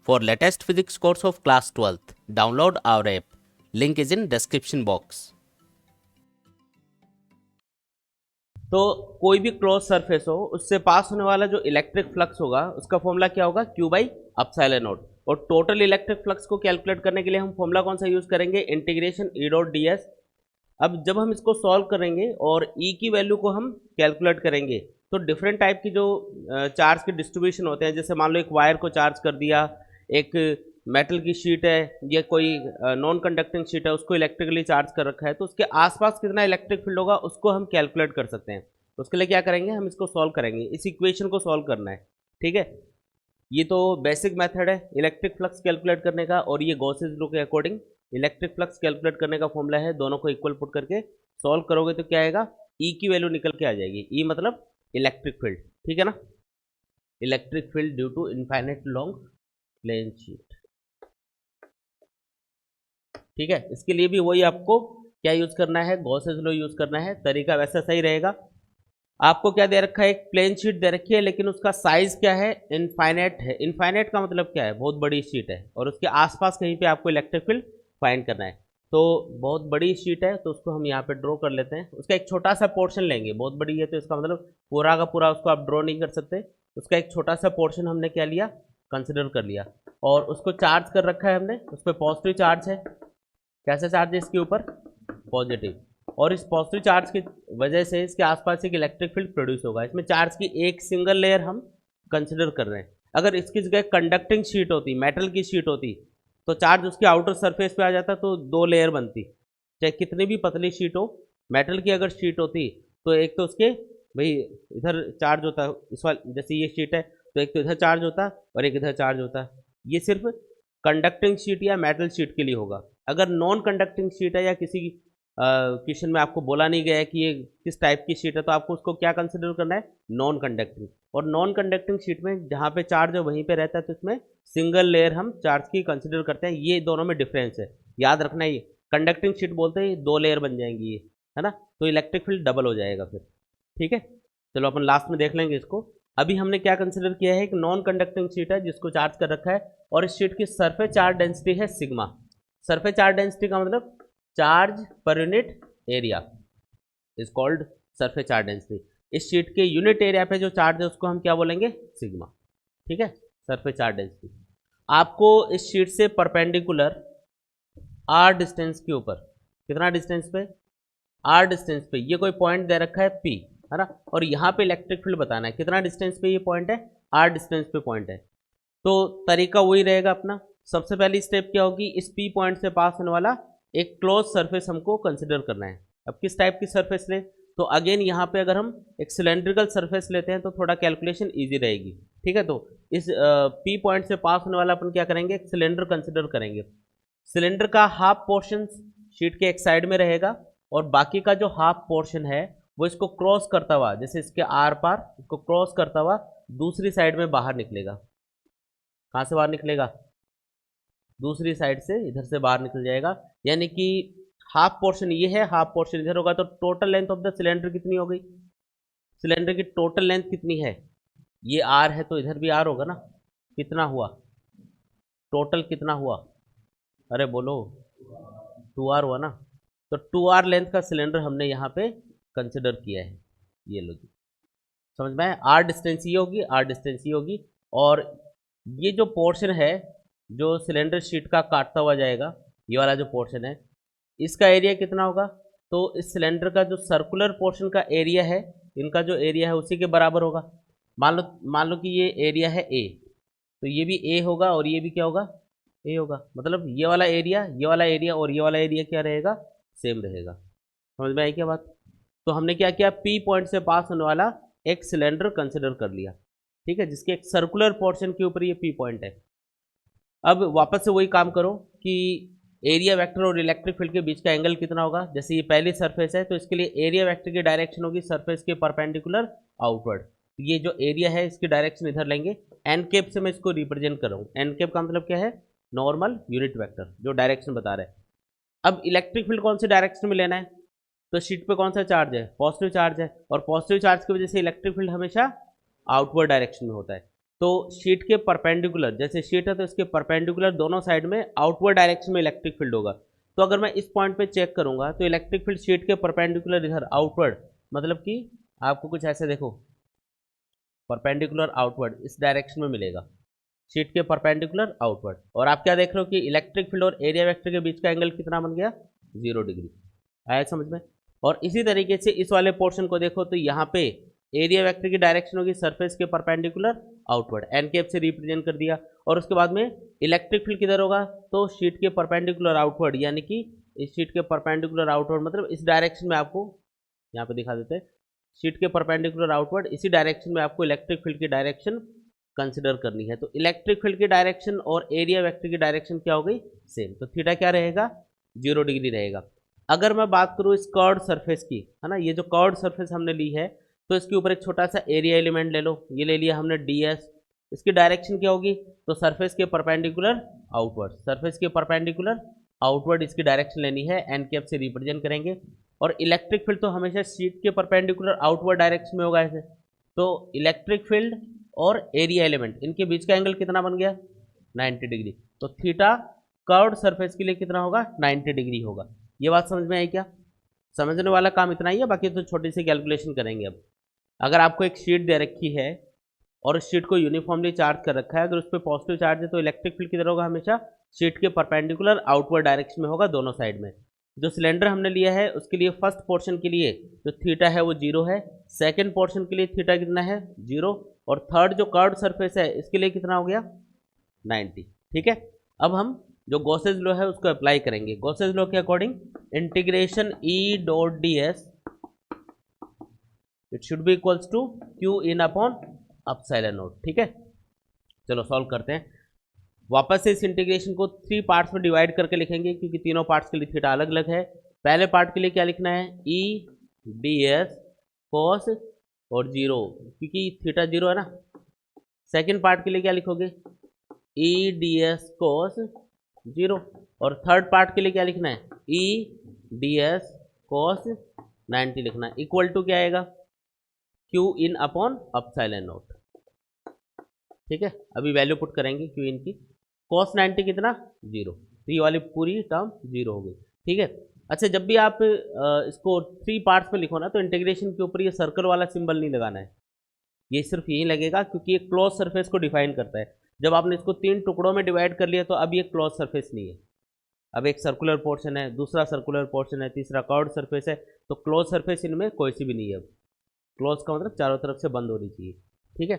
For latest physics course of class 12th, download our app. Link is in description box. तो कोई भी close surface हो उससे पास होने वाला जो इलेक्ट्रिक फ्लक्स होगा उसका फॉर्मूला क्या होगा Q बाई एप्सिलॉन नॉट। और टोटल इलेक्ट्रिक फ्लक्स को कैलकुलेट करने के लिए हम फॉर्मूला कौन सा यूज करेंगे, integration E dot D S. अब जब हम इसको सॉल्व करेंगे और E की वैल्यू को हम कैलकुलेट करेंगे तो डिफरेंट टाइप की जो चार्ज के डिस्ट्रीब्यूशन होते हैं, जैसे मान लो एक वायर को चार्ज कर दिया, एक मेटल की शीट है या कोई नॉन कंडक्टिंग शीट है उसको इलेक्ट्रिकली चार्ज कर रखा है, तो उसके आसपास कितना इलेक्ट्रिक फील्ड होगा उसको हम कैलकुलेट कर सकते हैं। तो उसके लिए क्या करेंगे, हम इसको सॉल्व करेंगे, इस इक्वेशन को सॉल्व करना है। ठीक है, ये तो बेसिक मेथड है इलेक्ट्रिक फ्लक्स कैलकुलेट करने का, और ये गॉसेस लॉ के अकॉर्डिंग इलेक्ट्रिक फ्लक्स कैलकुलेट करने का फॉर्मूला है। दोनों को इक्वल पुट करके सॉल्व करोगे तो क्या आएगा, ई की वैल्यू निकल के आ जाएगी। ई मतलब इलेक्ट्रिक फील्ड, ठीक है ना, electric field due to infinite long plane sheet. ठीक है, इसके लिए भी वही आपको क्या यूज करना है, गॉसेस लॉ यूज करना है। तरीका वैसा सही रहेगा। आपको क्या दे रखा है, एक प्लेन शीट दे रखी है, लेकिन उसका साइज क्या है, इनफाइनाइट है। इनफाइनाइट का मतलब क्या है, बहुत बड़ी शीट है, और उसके आसपास कहीं पे आपको इलेक्ट्रिक फील्ड फाइंड करना है। तो बहुत बड़ी शीट है तो उसको हम यहाँ पे ड्रॉ कर लेते हैं। उसका एक छोटा सा पोर्शन लेंगे, बहुत बड़ी है तो इसका मतलब पूरा का पूरा उसको आप ड्रॉ नहीं कर सकते। उसका एक छोटा सा पोर्शन हमने क्या लिया, कंसिडर कर लिया, और उसको चार्ज कर रखा है हमने। उस पर पॉजिटिव चार्ज है। कैसा चार्ज है इसके ऊपर, पॉजिटिव, और इस पॉजिटिव चार्ज की वजह से इसके आसपास एक इलेक्ट्रिक फील्ड प्रोड्यूस होगा। इसमें चार्ज की एक सिंगल लेयर हम कंसिडर कर रहे हैं। अगर इसकी जगह कंडक्टिंग शीट होती, मेटल की शीट होती, तो चार्ज उसके आउटर सरफेस पे आ जाता, तो दो लेयर बनती। चाहे कितनी भी पतली शीट हो, मेटल की अगर शीट होती तो एक तो उसके भाई इधर चार्ज होता, इस वाले जैसे ये शीट है तो एक तो इधर चार्ज होता और एक इधर चार्ज होता। ये सिर्फ कंडक्टिंग शीट या मेटल शीट के लिए होगा। अगर नॉन कंडक्टिंग शीट है या किसी क्वेश्चन में आपको बोला नहीं गया है कि ये किस टाइप की शीट है, तो आपको उसको क्या कंसिडर करना है, नॉन कंडक्टिंग। और नॉन कंडक्टिंग शीट में जहाँ पे चार्ज है वहीं पे रहता है, तो इसमें सिंगल लेयर हम चार्ज की कंसिडर करते हैं। ये दोनों में डिफरेंस है, याद रखना। ये कंडक्टिंग शीट बोलते हैं दो लेयर बन जाएंगी ये, है ना, तो इलेक्ट्रिक फील्ड डबल हो जाएगा फिर। ठीक है, चलो अपन लास्ट में देख लेंगे इसको। अभी हमने क्या कंसिडर किया है, एक नॉन कंडक्टिंग शीट है जिसको चार्ज कर रखा है, और इस शीट की सरफेस चार्ज डेंसिटी है सिग्मा। सरफेस चार्ज डेंसिटी का मतलब charge per unit area is called surface charge density. इस शीट के यूनिट एरिया पे जो चार्ज है उसको हम क्या बोलेंगे, सिग्मा। ठीक है, सरफेस चार्ज डेंसिटी। आपको इस शीट से परपेंडिकुलर आर डिस्टेंस के ऊपर, कितना डिस्टेंस पे, आर डिस्टेंस पे ये कोई पॉइंट दे रखा है पी, है ना, और यहाँ पे इलेक्ट्रिक फील्ड बताना है कितना डिस्टेंस पे ये पॉइंट है, आर डिस्टेंस पे पॉइंट है। तो तरीका वही रहेगा अपना। सबसे पहली स्टेप क्या होगी, इस पी पॉइंट से पास होने वाला एक क्लोज सरफेस हमको कंसिडर करना है। अब किस टाइप की सरफेस लें, तो अगेन यहाँ पे अगर हम एक सिलेंड्रिकल सरफेस लेते हैं तो थोड़ा कैलकुलेशन इजी रहेगी। ठीक है, तो इस पी पॉइंट से पास होने वाला अपन क्या करेंगे, एक सिलेंडर कंसिडर करेंगे। सिलेंडर का हाफ पोर्शन शीट के एक साइड में रहेगा, और बाकी का जो हाफ पोर्शन है वो इसको क्रॉस करता हुआ, जैसे इसके आर पार इसको क्रॉस करता हुआ दूसरी साइड में बाहर निकलेगा। कहाँ से बाहर निकलेगा, दूसरी साइड से इधर से बाहर निकल जाएगा। यानी कि हाफ पोर्शन ये है, हाफ पोर्शन इधर होगा, तो total length of the cylinder कितनी हो गई, सिलेंडर की टोटल लेंथ कितनी है, ये आर है तो इधर भी आर होगा ना, कितना हुआ, टोटल कितना हुआ, अरे बोलो, 2r हुआ ना। तो 2r लेंथ का सिलेंडर हमने यहाँ पे कंसिडर किया है। ये लो जी, समझ में आया, आर डिस्टेंस ये होगी, आर डिस्टेंस ये होगी, और ये जो पोर्शन है जो सिलेंडर शीट का काटता हुआ जाएगा, ये वाला जो पोर्शन है, इसका एरिया कितना होगा, तो इस सिलेंडर का जो सर्कुलर पोर्शन का एरिया है, इनका जो एरिया है उसी के बराबर होगा। मान लो कि ये एरिया है ए, तो ये भी ए होगा और ये भी क्या होगा, ए होगा। मतलब ये वाला एरिया, ये वाला एरिया और ये वाला एरिया क्या रहेगा, सेम रहेगा। समझ में आई क्या बात। तो हमने क्या किया, पी पॉइंट से पास होने वाला एक सिलेंडर कंसिडर कर लिया। ठीक है, जिसके एक सर्कुलर पोर्शन के ऊपर ये पी पॉइंट है। अब वापस से वही काम करो कि एरिया वेक्टर और इलेक्ट्रिक फील्ड के बीच का एंगल कितना होगा। जैसे ये पहली सरफेस है तो इसके लिए एरिया वेक्टर की डायरेक्शन होगी सरफेस के परपेंडिकुलर आउटवर्ड। ये जो एरिया है इसकी डायरेक्शन इधर लेंगे, एन कैप से मैं इसको रिप्रेजेंट कर रहा हूँ। एन कैप का मतलब क्या है, नॉर्मल यूनिट वेक्टर जो डायरेक्शन बता रहा है। अब इलेक्ट्रिक फील्ड कौन से डायरेक्शन में लेना है, तो शीट पे कौन सा चार्ज है, पॉजिटिव चार्ज है, और पॉजिटिव चार्ज की वजह से इलेक्ट्रिक फील्ड हमेशा आउटवर्ड डायरेक्शन में होता है। तो शीट के परपेंडिकुलर, जैसे शीट है तो इसके परपेंडिकुलर दोनों साइड में आउटवर्ड डायरेक्शन में इलेक्ट्रिक फील्ड होगा। तो अगर मैं इस पॉइंट पे चेक करूंगा तो इलेक्ट्रिक फील्ड शीट के परपेंडिकुलर इधर आउटवर्ड, मतलब कि आपको कुछ ऐसे देखो परपेंडिकुलर आउटवर्ड इस डायरेक्शन में मिलेगा, शीट के परपेंडिकुलर आउटवर्ड। और आप क्या देख रहे हो कि इलेक्ट्रिक फील्ड और एरिया वेक्टर के बीच का एंगल कितना बन गया, 0 डिग्री। आया समझ में। और इसी तरीके से इस वाले पोर्शन को देखो तो यहाँ पे एरिया वेक्टर की डायरेक्शन होगी सरफेस के परपेंडिकुलर आउटवर्ड, एन कैप से रिप्रेजेंट कर दिया। और उसके बाद में इलेक्ट्रिक फील्ड किधर होगा, तो शीट के परपेंडिकुलर आउटवर्ड, यानी कि इस शीट के परपेंडिकुलर आउटवर्ड मतलब इस डायरेक्शन में आपको यहाँ पे दिखा देते हैं, शीट के परपेंडिकुलर आउटवर्ड इसी डायरेक्शन में आपको इलेक्ट्रिक फील्ड की डायरेक्शन कंसिडर करनी है। तो इलेक्ट्रिक फील्ड की डायरेक्शन और एरिया वेक्टर की डायरेक्शन क्या हो गई, सेम। तो थीटा क्या रहेगा, 0 डिग्री रहेगा। अगर मैं बात करूँ इस कर्व्ड सरफेस की, है ना, ये जो कर्व्ड सरफेस हमने ली है तो इसके ऊपर एक छोटा सा एरिया एलिमेंट ले लो, ये ले लिया हमने ds। इसकी डायरेक्शन क्या होगी, तो सरफेस के परपेंडिकुलर आउटवर्ड, सरफेस के परपेंडिकुलर आउटवर्ड इसकी डायरेक्शन लेनी है, एन कैप से रिप्रेजेंट करेंगे। और इलेक्ट्रिक फील्ड तो हमेशा शीट के परपेंडिकुलर आउटवर्ड डायरेक्शन में होगा ऐसे। तो इलेक्ट्रिक फील्ड और एरिया एलिमेंट इनके बीच का एंगल कितना बन गया, 90 डिग्री। तो थीटा कर्व्ड सरफेस के लिए कितना होगा, 90 डिग्री होगा। ये बात समझ में आई क्या, समझने वाला काम इतना ही है, बाकी तो छोटी सी कैलकुलेशन करेंगे। अब अगर आपको एक शीट दे रखी है और उस शीट को यूनिफॉर्मली चार्ज कर रखा है, अगर उस पर पॉजिटिव चार्ज है तो इलेक्ट्रिक फील्ड किधर होगा, हमेशा शीट के परपेंडिकुलर आउटवर्ड डायरेक्शन में होगा दोनों साइड में। जो सिलेंडर हमने लिया है उसके लिए फर्स्ट पोर्शन के लिए जो थीटा है वो 0 है, सेकेंड पोर्शन के लिए थीटा कितना है, 0, और थर्ड जो कर्व्ड सरफेस है इसके लिए कितना हो गया, 90। ठीक है, अब हम जो गॉसेस लॉ है उसको अप्लाई करेंगे। गॉसेस लॉ के according integration E dot D S it should be equals to Q in upon epsilon naught. ठीक है, चलो सॉल्व करते हैं। वापस से इस इंटीग्रेशन को 3 पार्ट्स में डिवाइड करके लिखेंगे क्योंकि तीनों पार्ट्स के लिए थीटा अलग अलग है। पहले पार्ट के लिए क्या लिखना है, ई डी एस कॉस और 0, क्योंकि थीटा 0 है ना। सेकेंड पार्ट के लिए क्या लिखोगे, ई डी एस कॉस 0, और थर्ड पार्ट के लिए क्या लिखना है, ई डी एस कॉस 90 लिखना है। इक्वल टू क्या आएगा, Q in upon epsilon naught. ठीक है, अभी वैल्यू पुट करेंगे क्यू इन की, कॉस 90 कितना, 0, तो ये वाली पूरी टर्म 0 हो गई। ठीक है, अच्छा जब भी आप इसको 3 पार्ट्स में लिखो ना तो इंटीग्रेशन के ऊपर ये सर्कल वाला सिंबल नहीं लगाना है, ये सिर्फ यही लगेगा क्योंकि ये क्लोज सरफेस को डिफाइन करता है। जब आपने इसको 3 टुकड़ों में डिवाइड कर लिया तो अब ये क्लोज सरफेस नहीं है, अब एक सर्कुलर पोर्शन है, दूसरा सर्कुलर पोर्शन है, तीसरा कर्व्ड सरफेस है, तो क्लोज सरफेस इनमें कोई सी भी नहीं है। क्लोज का मतलब चारों तरफ से बंद होनी चाहिए। ठीक है,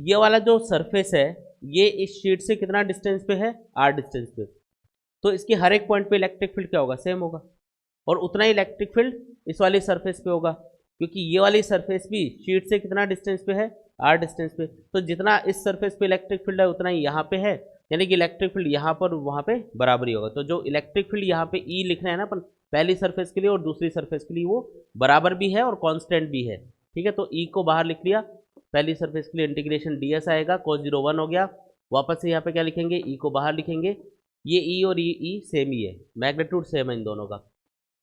ये वाला जो सरफेस है ये इस शीट से कितना डिस्टेंस पे है, r डिस्टेंस पे, तो इसके हर एक पॉइंट पे इलेक्ट्रिक फील्ड क्या होगा, सेम होगा, और उतना ही इलेक्ट्रिक फील्ड इस वाली सरफेस पे होगा क्योंकि ये वाली सरफेस भी शीट से कितना डिस्टेंस पे है, r डिस्टेंस पे। तो जितना इस सरफेस पे इलेक्ट्रिक फील्ड है उतना ही यहाँ पे है, यानी कि इलेक्ट्रिक फील्ड यहाँ पर वहाँ पे बराबर ही होगा। तो जो इलेक्ट्रिक फील्ड यहाँ पे ई लिखना है ना अपन पहली सरफेस के लिए और दूसरी सरफेस के लिए, वो बराबर भी है और कांस्टेंट भी है। ठीक है, तो ई को बाहर लिख लिया, पहली सरफेस के लिए इंटीग्रेशन ds आएगा, cos 0 1 हो गया। वापस से यहाँ पे क्या लिखेंगे, ई को बाहर लिखेंगे, ये ई और ई सेम ही है, मैग्नीट्यूड सेम है इन दोनों का,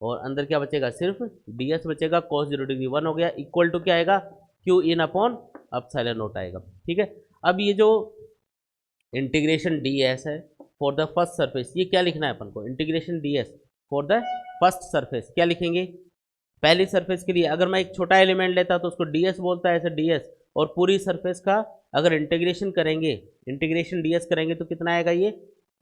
और अंदर क्या बचेगा, सिर्फ ds बचेगा, cos 0 डिग्री 1 हो गया, इक्वल टू क्या आएगा, Q in upon epsilon not आएगा। ठीक है, अब ये जो इंटीग्रेशन ds है फॉर द फर्स्ट सरफेस, ये क्या लिखना है अपन को, integration ds for the first surface क्या लिखेंगे, पहली सरफेस के लिए अगर मैं एक छोटा एलिमेंट लेता तो उसको ds बोलता है, ऐसे ds, और पूरी सरफेस का अगर इंटीग्रेशन करेंगे, इंटीग्रेशन ds करेंगे तो कितना आएगा, ये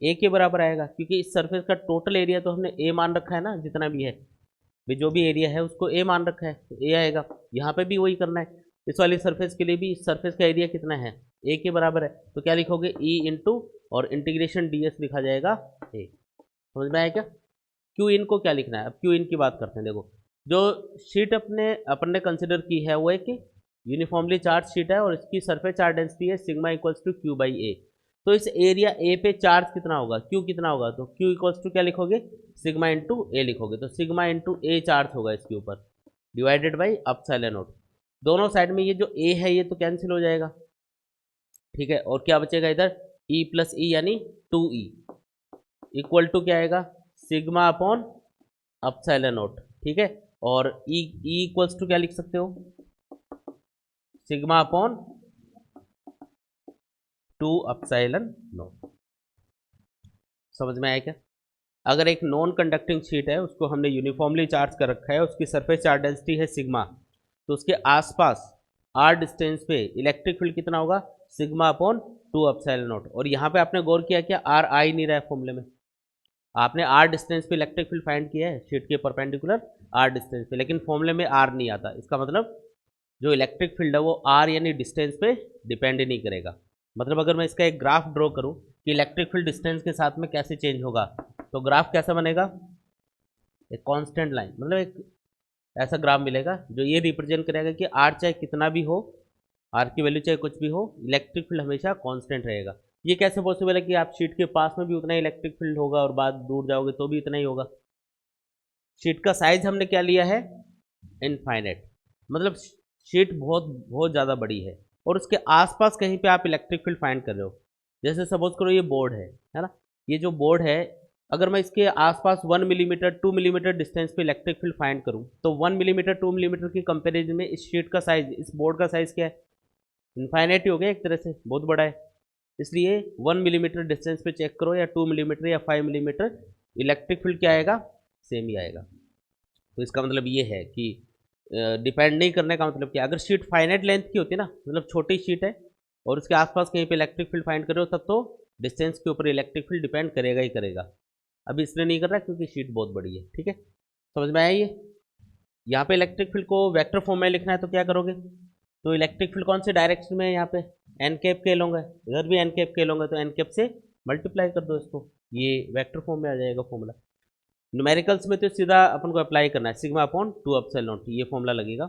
a के बराबर आएगा क्योंकि इस सरफेस का टोटल एरिया तो हमने a मान रखा है ना, जितना भी है भाई जो भी एरिया है उसको a मान रखा है तो a आएगा। यहाँ पे भी वही करना है, इस वाली सरफेस के लिए भी इस सरफेस का एरिया कितना है, a के बराबर है, तो क्या लिखोगे, e इंटू और इंटीग्रेशन ds लिखा जाएगा a। समझ में आया क्या, क्यू इन को क्या लिखना है, अब क्यू इन की बात करते हैं। देखो जो शीट अपन ने कंसिडर की है वो एक यूनिफॉर्मली चार्ज शीट है और इसकी सरफेस चार्ज डेंसिटी है sigma equals to Q by A. तो इस एरिया ए पे चार्ज कितना होगा, क्यू कितना होगा, तो क्यू इक्वल्स टू क्या लिखोगे, सिग्मा इंटू ए लिखोगे, तो सिग्मा इंटू ए चार्ज होगा इसके ऊपर डिवाइडेड बाई अपसाइलन नॉट। दोनों साइड में ये जो ए है ये तो कैंसिल हो जाएगा। ठीक है, और क्या बचेगा इधर, ई प्लस ई यानी 2e इक्वल टू क्या आएगा, सिग्मा अपॉन अपसाइलन नॉट। ठीक है, और ई इक्वल्स टू क्या लिख सकते हो, sigma upon two epsilon not. समझ में आया क्या? अगर एक नॉन कंडक्टिंग शीट है, उसको हमने यूनिफॉर्मली चार्ज कर रखा है, उसकी सरफेस चार्ज डेंसिटी है सिग्मा, तो उसके आसपास आर डिस्टेंस पे इलेक्ट्रिक फील्ड कितना होगा? Sigma upon two epsilon not. और यहाँ पे आपने गौर किया क्या आर आ ही नहीं रहा है फॉर्मूले में? आपने आर डिस्टेंस पे इलेक्ट्रिक फील्ड फाइंड किया है शीट के परपेंडिकुलर आर डिस्टेंस पे, लेकिन फॉर्मूले में आर नहीं आता। इसका मतलब जो इलेक्ट्रिक फील्ड है वो आर यानी डिस्टेंस पे डिपेंड ही नहीं करेगा। मतलब अगर मैं इसका एक ग्राफ ड्रॉ करूँ कि इलेक्ट्रिक फील्ड डिस्टेंस के साथ में कैसे चेंज होगा, तो ग्राफ कैसा बनेगा? एक कांस्टेंट लाइन, मतलब एक ऐसा ग्राफ मिलेगा जो ये रिप्रेजेंट करेगा कि आर चाहे कितना भी हो, आर की वैल्यू चाहे कुछ भी हो, इलेक्ट्रिक फील्ड हमेशा कांस्टेंट रहेगा। ये कैसे पॉसिबल है कि आप शीट के पास में भी उतना ही इलेक्ट्रिक फील्ड होगा और बाद दूर जाओगे तो भी इतना ही होगा? शीट का साइज हमने क्या लिया है? इनफाइनाइट। मतलब शीट बहुत बहुत ज़्यादा बड़ी है और उसके आसपास कहीं पे आप इलेक्ट्रिक फील्ड फाइंड कर रहे हो। जैसे सपोज करो ये बोर्ड है ना? ये जो बोर्ड है, अगर मैं इसके आसपास 1 मिलीमीटर 2 मिलीमीटर डिस्टेंस पे इलेक्ट्रिक फील्ड फाइंड करूं, तो 1 मिलीमीटर 2 मिलीमीटर की कंपैरिजन में इस शीट का साइज, इस बोर्ड का साइज क्या है? इनफाइनाइट ही हो गया एक तरह से, बहुत बड़ा है। इसलिए 1 मिलीमीटर डिस्टेंस पे चेक करो या 2 मिलीमीटर या 5 मिलीमीटर, इलेक्ट्रिक फील्ड क्या आएगा? सेम ही आएगा। तो इसका मतलब ये है कि डिपेंड नहीं करने का मतलब क्या, अगर शीट फाइनाइट लेंथ की होती है ना, मतलब छोटी शीट है और उसके आसपास कहीं पे इलेक्ट्रिक फील्ड फाइंड करो, तब तो डिस्टेंस के ऊपर इलेक्ट्रिक फील्ड डिपेंड करेगा ही करेगा। अभी इसलिए नहीं कर रहा क्योंकि शीट बहुत बड़ी है। ठीक है, समझ में आया ये? यहाँ पे इलेक्ट्रिक फील्ड को वेक्टर फॉर्म में लिखना है तो क्या करोगे? तो इलेक्ट्रिक फील्ड कौन से डायरेक्शन में है? यहाँ पे एन कैप के लूँगा, इधर भी एन कैप के लूँगा, तो एन कैप से मल्टीप्लाई कर दो इसको, ये वेक्टर फॉर्म में आ जाएगा फॉर्मूला। न्यूमेरिकल्स में तो सीधा अपन को अप्लाई करना है sigma upon two epsilon not, ये फॉर्मूला लगेगा।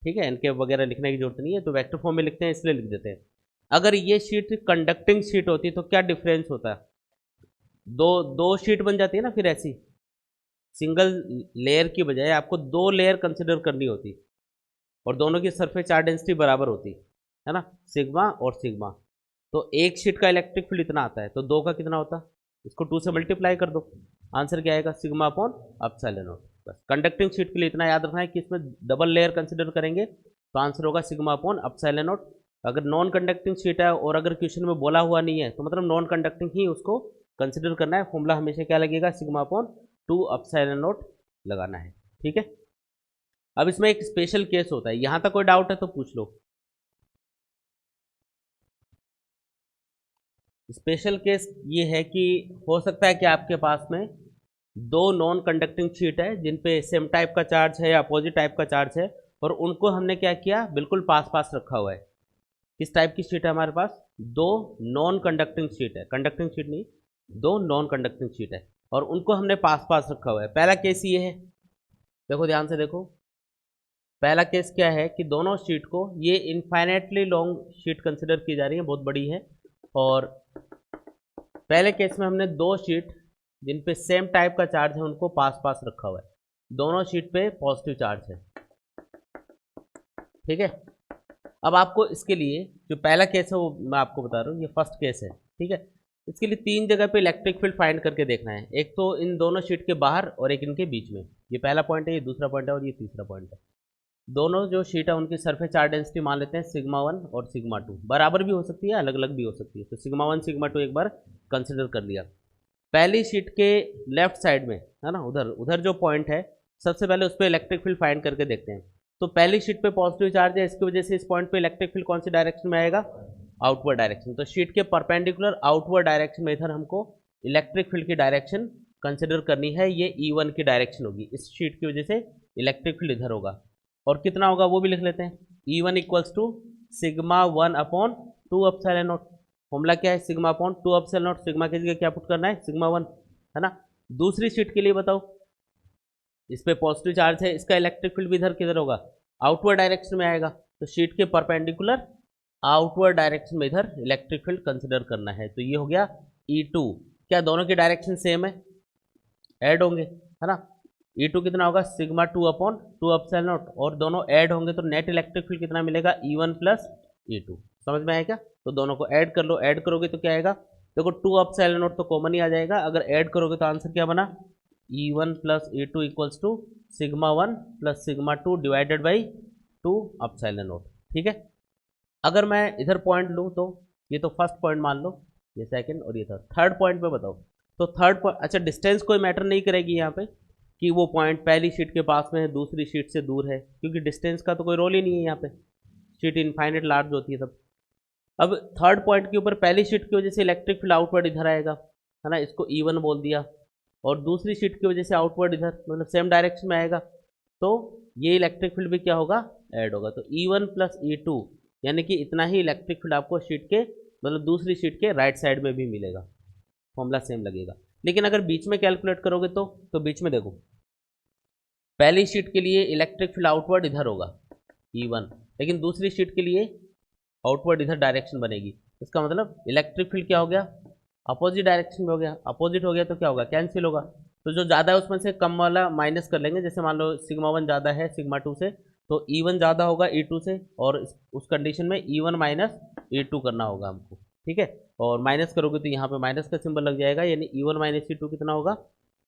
ठीक है, एन कैप वगैरह लिखने की जरूरत नहीं है, तो वेक्टर फॉर्म में लिखते हैं इसलिए लिख देते हैं। अगर ये शीट कंडक्टिंग शीट होती तो क्या डिफरेंस होता है? दो दो शीट बन जाती है ना, फिर ऐसी सिंगल लेयर की बजाय आपको 2 लेयर कंसिडर करनी होती और दोनों की सरफेस चार्ज डेंसिटी बराबर होती है ना, सिग्मा और सिग्मा। तो एक शीट का इलेक्ट्रिक फील्ड इतना आता है, तो 2 का कितना होता? इसको 2 से मल्टीप्लाई कर दो, आंसर क्या आएगा? Sigma upon epsilon not. बस कंडक्टिंग शीट के लिए इतना याद रखना है कि इसमें डबल लेयर कंसिडर करेंगे तो आंसर होगा सिग्मा अपॉन अपसाइलन नॉट। अगर नॉन कंडक्टिंग शीट है और अगर क्वेश्चन में बोला हुआ नहीं है तो मतलब नॉन कंडक्टिंग ही उसको कंसिडर करना है। फॉर्मूला हमेशा क्या लगेगा? Sigma upon two epsilon not लगाना है। ठीक है, अब इसमें एक स्पेशल केस होता है, यहां तक कोई डाउट है तो पूछ लो। स्पेशल केस ये है कि हो सकता है कि आपके पास में 2 नॉन कंडक्टिंग शीट है जिन पे सेम टाइप का चार्ज है या अपोजिट टाइप का चार्ज है, और उनको हमने क्या किया? बिल्कुल पास पास रखा हुआ है। किस टाइप की शीट है हमारे पास? 2 नॉन कंडक्टिंग शीट है, कंडक्टिंग शीट नहीं, 2 नॉन कंडक्टिंग शीट है और उनको हमने पास पास रखा हुआ है। पहला केस ये है, देखो ध्यान से देखो, पहला केस क्या है कि दोनों शीट को, ये इनफाइनाइटली लॉन्ग शीट कंसिडर की जा रही है, बहुत बड़ी है, और पहले केस में हमने 2 शीट जिन पे सेम टाइप का चार्ज है उनको पास पास रखा हुआ है, दोनों शीट पे पॉजिटिव चार्ज है। ठीक है, अब आपको इसके लिए जो पहला केस है वो मैं आपको बता रहा हूँ, ये फर्स्ट केस है। ठीक है, इसके लिए 3 जगह पे इलेक्ट्रिक फील्ड फाइंड करके देखना है, एक तो इन दोनों शीट के बाहर और एक इनके बीच में। ये पहला पॉइंट है, ये दूसरा पॉइंट है और ये तीसरा पॉइंट है। दोनों जो शीट है उनकी सरफेस चार्ज डेंसिटी मान लेते हैं सिग्मा 1 और सिग्मा 2, बराबर भी हो सकती है अलग अलग भी हो सकती है, तो सिग्मा 1 सिग्मा 2 एक बार कंसिडर कर लिया। पहली शीट के लेफ्ट साइड में है ना, उधर उधर जो पॉइंट है, सबसे पहले उस पर इलेक्ट्रिक फील्ड फाइंड करके देखते हैं। तो पहली शीट पे पॉजिटिव चार्ज है, इसकी वजह से इस पॉइंट पे इलेक्ट्रिक फील्ड कौन सी डायरेक्शन में आएगा? Outward direction. तो शीट के परपेंडिकुलर आउटवर्ड डायरेक्शन में इधर हमको इलेक्ट्रिक फील्ड की डायरेक्शन कंसिडर करनी है, ये E1 की डायरेक्शन होगी, इस शीट की वजह से इलेक्ट्रिक फील्ड इधर होगा। और कितना होगा वो भी लिख लेते हैं, E1 equals to sigma 1 upon 2 epsilon naught. Formula क्या है? Sigma upon 2 epsilon naught, sigma की जगह क्या पुट करना है? सिग्मा 1, है ना। दूसरी शीट के लिए बताओ, इस पे पॉजिटिव चार्ज है, इसका इलेक्ट्रिक फील्ड भी इधर किधर होगा? आउटवर्ड डायरेक्शन में आएगा, तो शीट के परपेंडिकुलर आउटवर्ड डायरेक्शन में इधर इलेक्ट्रिक फील्ड कंसिडर करना है। तो ये हो गया E2। क्या दोनों की डायरेक्शन सेम है? ऐड होंगे, है ना। E2 कितना होगा? सिग्मा 2 अपॉन 2 अपसाइलन नॉट, और दोनों ऐड होंगे तो नेट इलेक्ट्रिक फील्ड कितना मिलेगा? E1 plus E2। समझ में आया क्या? तो दोनों को ऐड कर लो, ऐड करोगे तो क्या आएगा? देखो 2 अपसाइलन नॉट तो कॉमन ही आ जाएगा, अगर ऐड करोगे तो आंसर क्या बना? E1 plus E2 equals to sigma 1 plus sigma 2 divided by 2 epsilon naught. ठीक है, अगर मैं इधर पॉइंट लूँ तो ये तो फर्स्ट पॉइंट मान लो, ये सेकंड और ये थर्ड पॉइंट पे बताओ। तो थर्ड पॉइंट, अच्छा डिस्टेंस कोई मैटर नहीं करेगी यहाँ पे कि वो पॉइंट पहली शीट के पास में है दूसरी शीट से दूर है, क्योंकि डिस्टेंस का तो कोई रोल ही नहीं है यहाँ पे, शीट इनफाइनाइट लार्ज होती है तब। अब थर्ड पॉइंट के ऊपर पहली शीट की वजह से इलेक्ट्रिक फील्ड आउटवर्ड इधर आएगा, है ना, इसको E1 बोल दिया, और दूसरी शीट की वजह से आउटवर्ड इधर मतलब सेम डायरेक्शन में आएगा, तो ये इलेक्ट्रिक फील्ड भी क्या होगा, ऐड होगा। तो E1 प्लस E2 यानी कि इतना ही इलेक्ट्रिक फील्ड आपको शीट के मतलब दूसरी शीट के राइट साइड में भी मिलेगा, फॉर्मूला सेम लगेगा। लेकिन अगर बीच में कैलकुलेट करोगे तो बीच में देखो, पहली शीट के लिए इलेक्ट्रिक फील्ड आउटवर्ड इधर होगा E1, लेकिन दूसरी शीट के लिए आउटवर्ड इधर डायरेक्शन बनेगी। इसका मतलब इलेक्ट्रिक फील्ड क्या हो गया, अपोजिट डायरेक्शन में हो गया। अपोजिट हो गया तो क्या होगा, कैंसिल होगा। तो जो ज़्यादा है उसमें से कम वाला माइनस कर लेंगे। जैसे मान लो सिग्मा 1 ज़्यादा है सिग्मा 2 से, तो E1 ज़्यादा होगा E2 से, और उस कंडीशन में E1 माइनस E2 करना होगा हमको, ठीक है। और माइनस करोगे तो यहाँ पे माइनस का सिंबल लग जाएगा, यानी E1 माइनस E2 कितना होगा,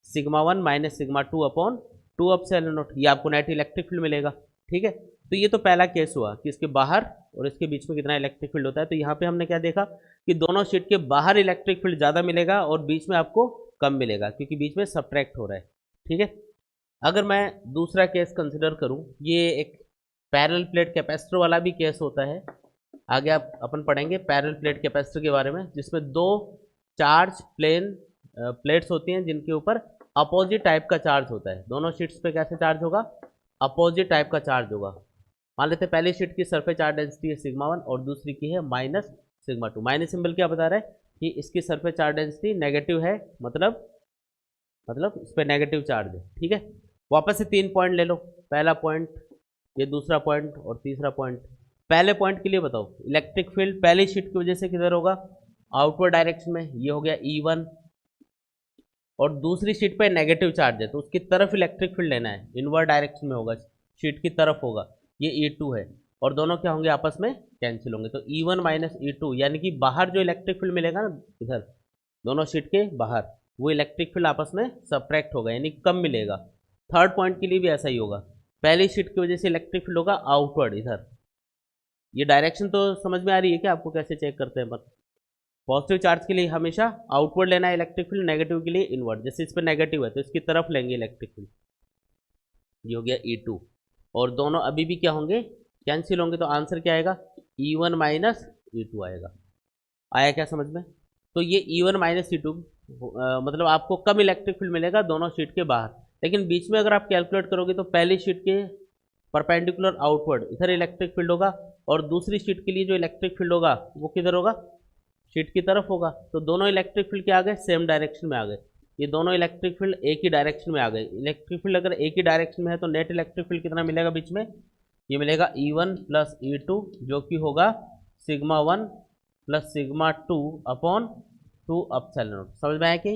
sigma 1 minus sigma 2 upon 2 epsilon not. ये आपको नेट इलेक्ट्रिक फील्ड मिलेगा, ठीक है। तो ये तो पहला केस हुआ कि इसके बाहर और इसके बीच में कितना इलेक्ट्रिक फील्ड होता है। तो यहाँ पे हमने क्या देखा कि दोनों शीट के बाहर इलेक्ट्रिक फील्ड ज़्यादा मिलेगा और बीच में आपको कम मिलेगा, क्योंकि बीच में सब्ट्रैक्ट हो रहा है, ठीक है। अगर मैं दूसरा केस कंसिडर करूँ, ये एक पैरेलल प्लेट कैपेसिटर वाला भी केस होता है। आगे आप अपन पढ़ेंगे पैरेलल प्लेट कैपेसिटर के बारे में, जिसमें दो चार्ज प्लेट्स होती हैं जिनके ऊपर अपोजिट टाइप का चार्ज होता है। दोनों शीट्स पे कैसे चार्ज होगा, अपोजिट टाइप का चार्ज होगा। मान लेते हैं पहली शीट की सरफेस चार्ज डेंसिटी है सिग्मा 1 और दूसरी की है माइनस सिग्मा 2। माइनस सिंबल क्या बता रहा है कि इसकी सरफेस चार्ज डेंसिटी नेगेटिव है, मतलब इस पर नेगेटिव चार्ज है, ठीक है। वापस से 3 पॉइंट ले लो, पहला पॉइंट, ये दूसरा पॉइंट और तीसरा पॉइंट। पहले पॉइंट के लिए बताओ, इलेक्ट्रिक फील्ड पहली शीट की वजह से किधर होगा, आउटवर्ड डायरेक्शन में, ये हो गया E1, और दूसरी शीट पे नेगेटिव चार्ज है तो उसकी तरफ इलेक्ट्रिक फील्ड लेना है, इनवर्ड डायरेक्शन में होगा, शीट की तरफ होगा, ये E2 है, और दोनों क्या होंगे, आपस में कैंसिल होंगे। तो E1 माइनस E2 यानी कि बाहर जो इलेक्ट्रिक फील्ड मिलेगा ना, इधर दोनों शीट के बाहर, वो इलेक्ट्रिक फील्ड आपस में सब्ट्रैक्ट होगा, यानी कम मिलेगा। थर्ड पॉइंट के लिए भी ऐसा ही होगा, पहली शीट की वजह से इलेक्ट्रिक फील्ड होगा आउटवर्ड इधर। ये डायरेक्शन तो समझ में आ रही है क्या आपको, कैसे चेक करते हैं अपन। पॉजिटिव चार्ज के लिए हमेशा आउटवर्ड लेना है इलेक्ट्रिक फील्ड, नेगेटिव के लिए इनवर्ड। जैसे इस पर नेगेटिव है तो इसकी तरफ लेंगे इलेक्ट्रिक फील्ड, ये हो गया E2, और दोनों अभी भी क्या होंगे, कैंसिल होंगे। तो आंसर क्या आएगा, E1 माइनस E2 आएगा। आया क्या समझ में। तो ये E1 माइनस E2 मतलब आपको कम इलेक्ट्रिक फील्ड मिलेगा दोनों शीट के बाहर। लेकिन बीच में अगर आप कैलकुलेट करोगे तो पहली शीट के परपेंडिकुलर आउटवर्ड इधर इलेक्ट्रिक फील्ड होगा, और दूसरी शीट के लिए जो इलेक्ट्रिक फील्ड होगा वो किधर होगा, शीट की तरफ होगा। तो दोनों इलेक्ट्रिक फील्ड क्या आ गए, सेम डायरेक्शन में आ गए। ये दोनों इलेक्ट्रिक फील्ड एक ही डायरेक्शन में आ गए। इलेक्ट्रिक फील्ड अगर एक ही डायरेक्शन में है तो नेट इलेक्ट्रिक फील्ड कितना मिलेगा बीच में, ये मिलेगा E1 प्लस E2, जो कि होगा sigma 1 plus sigma 2 upon 2 epsilon not. समझ में आया कि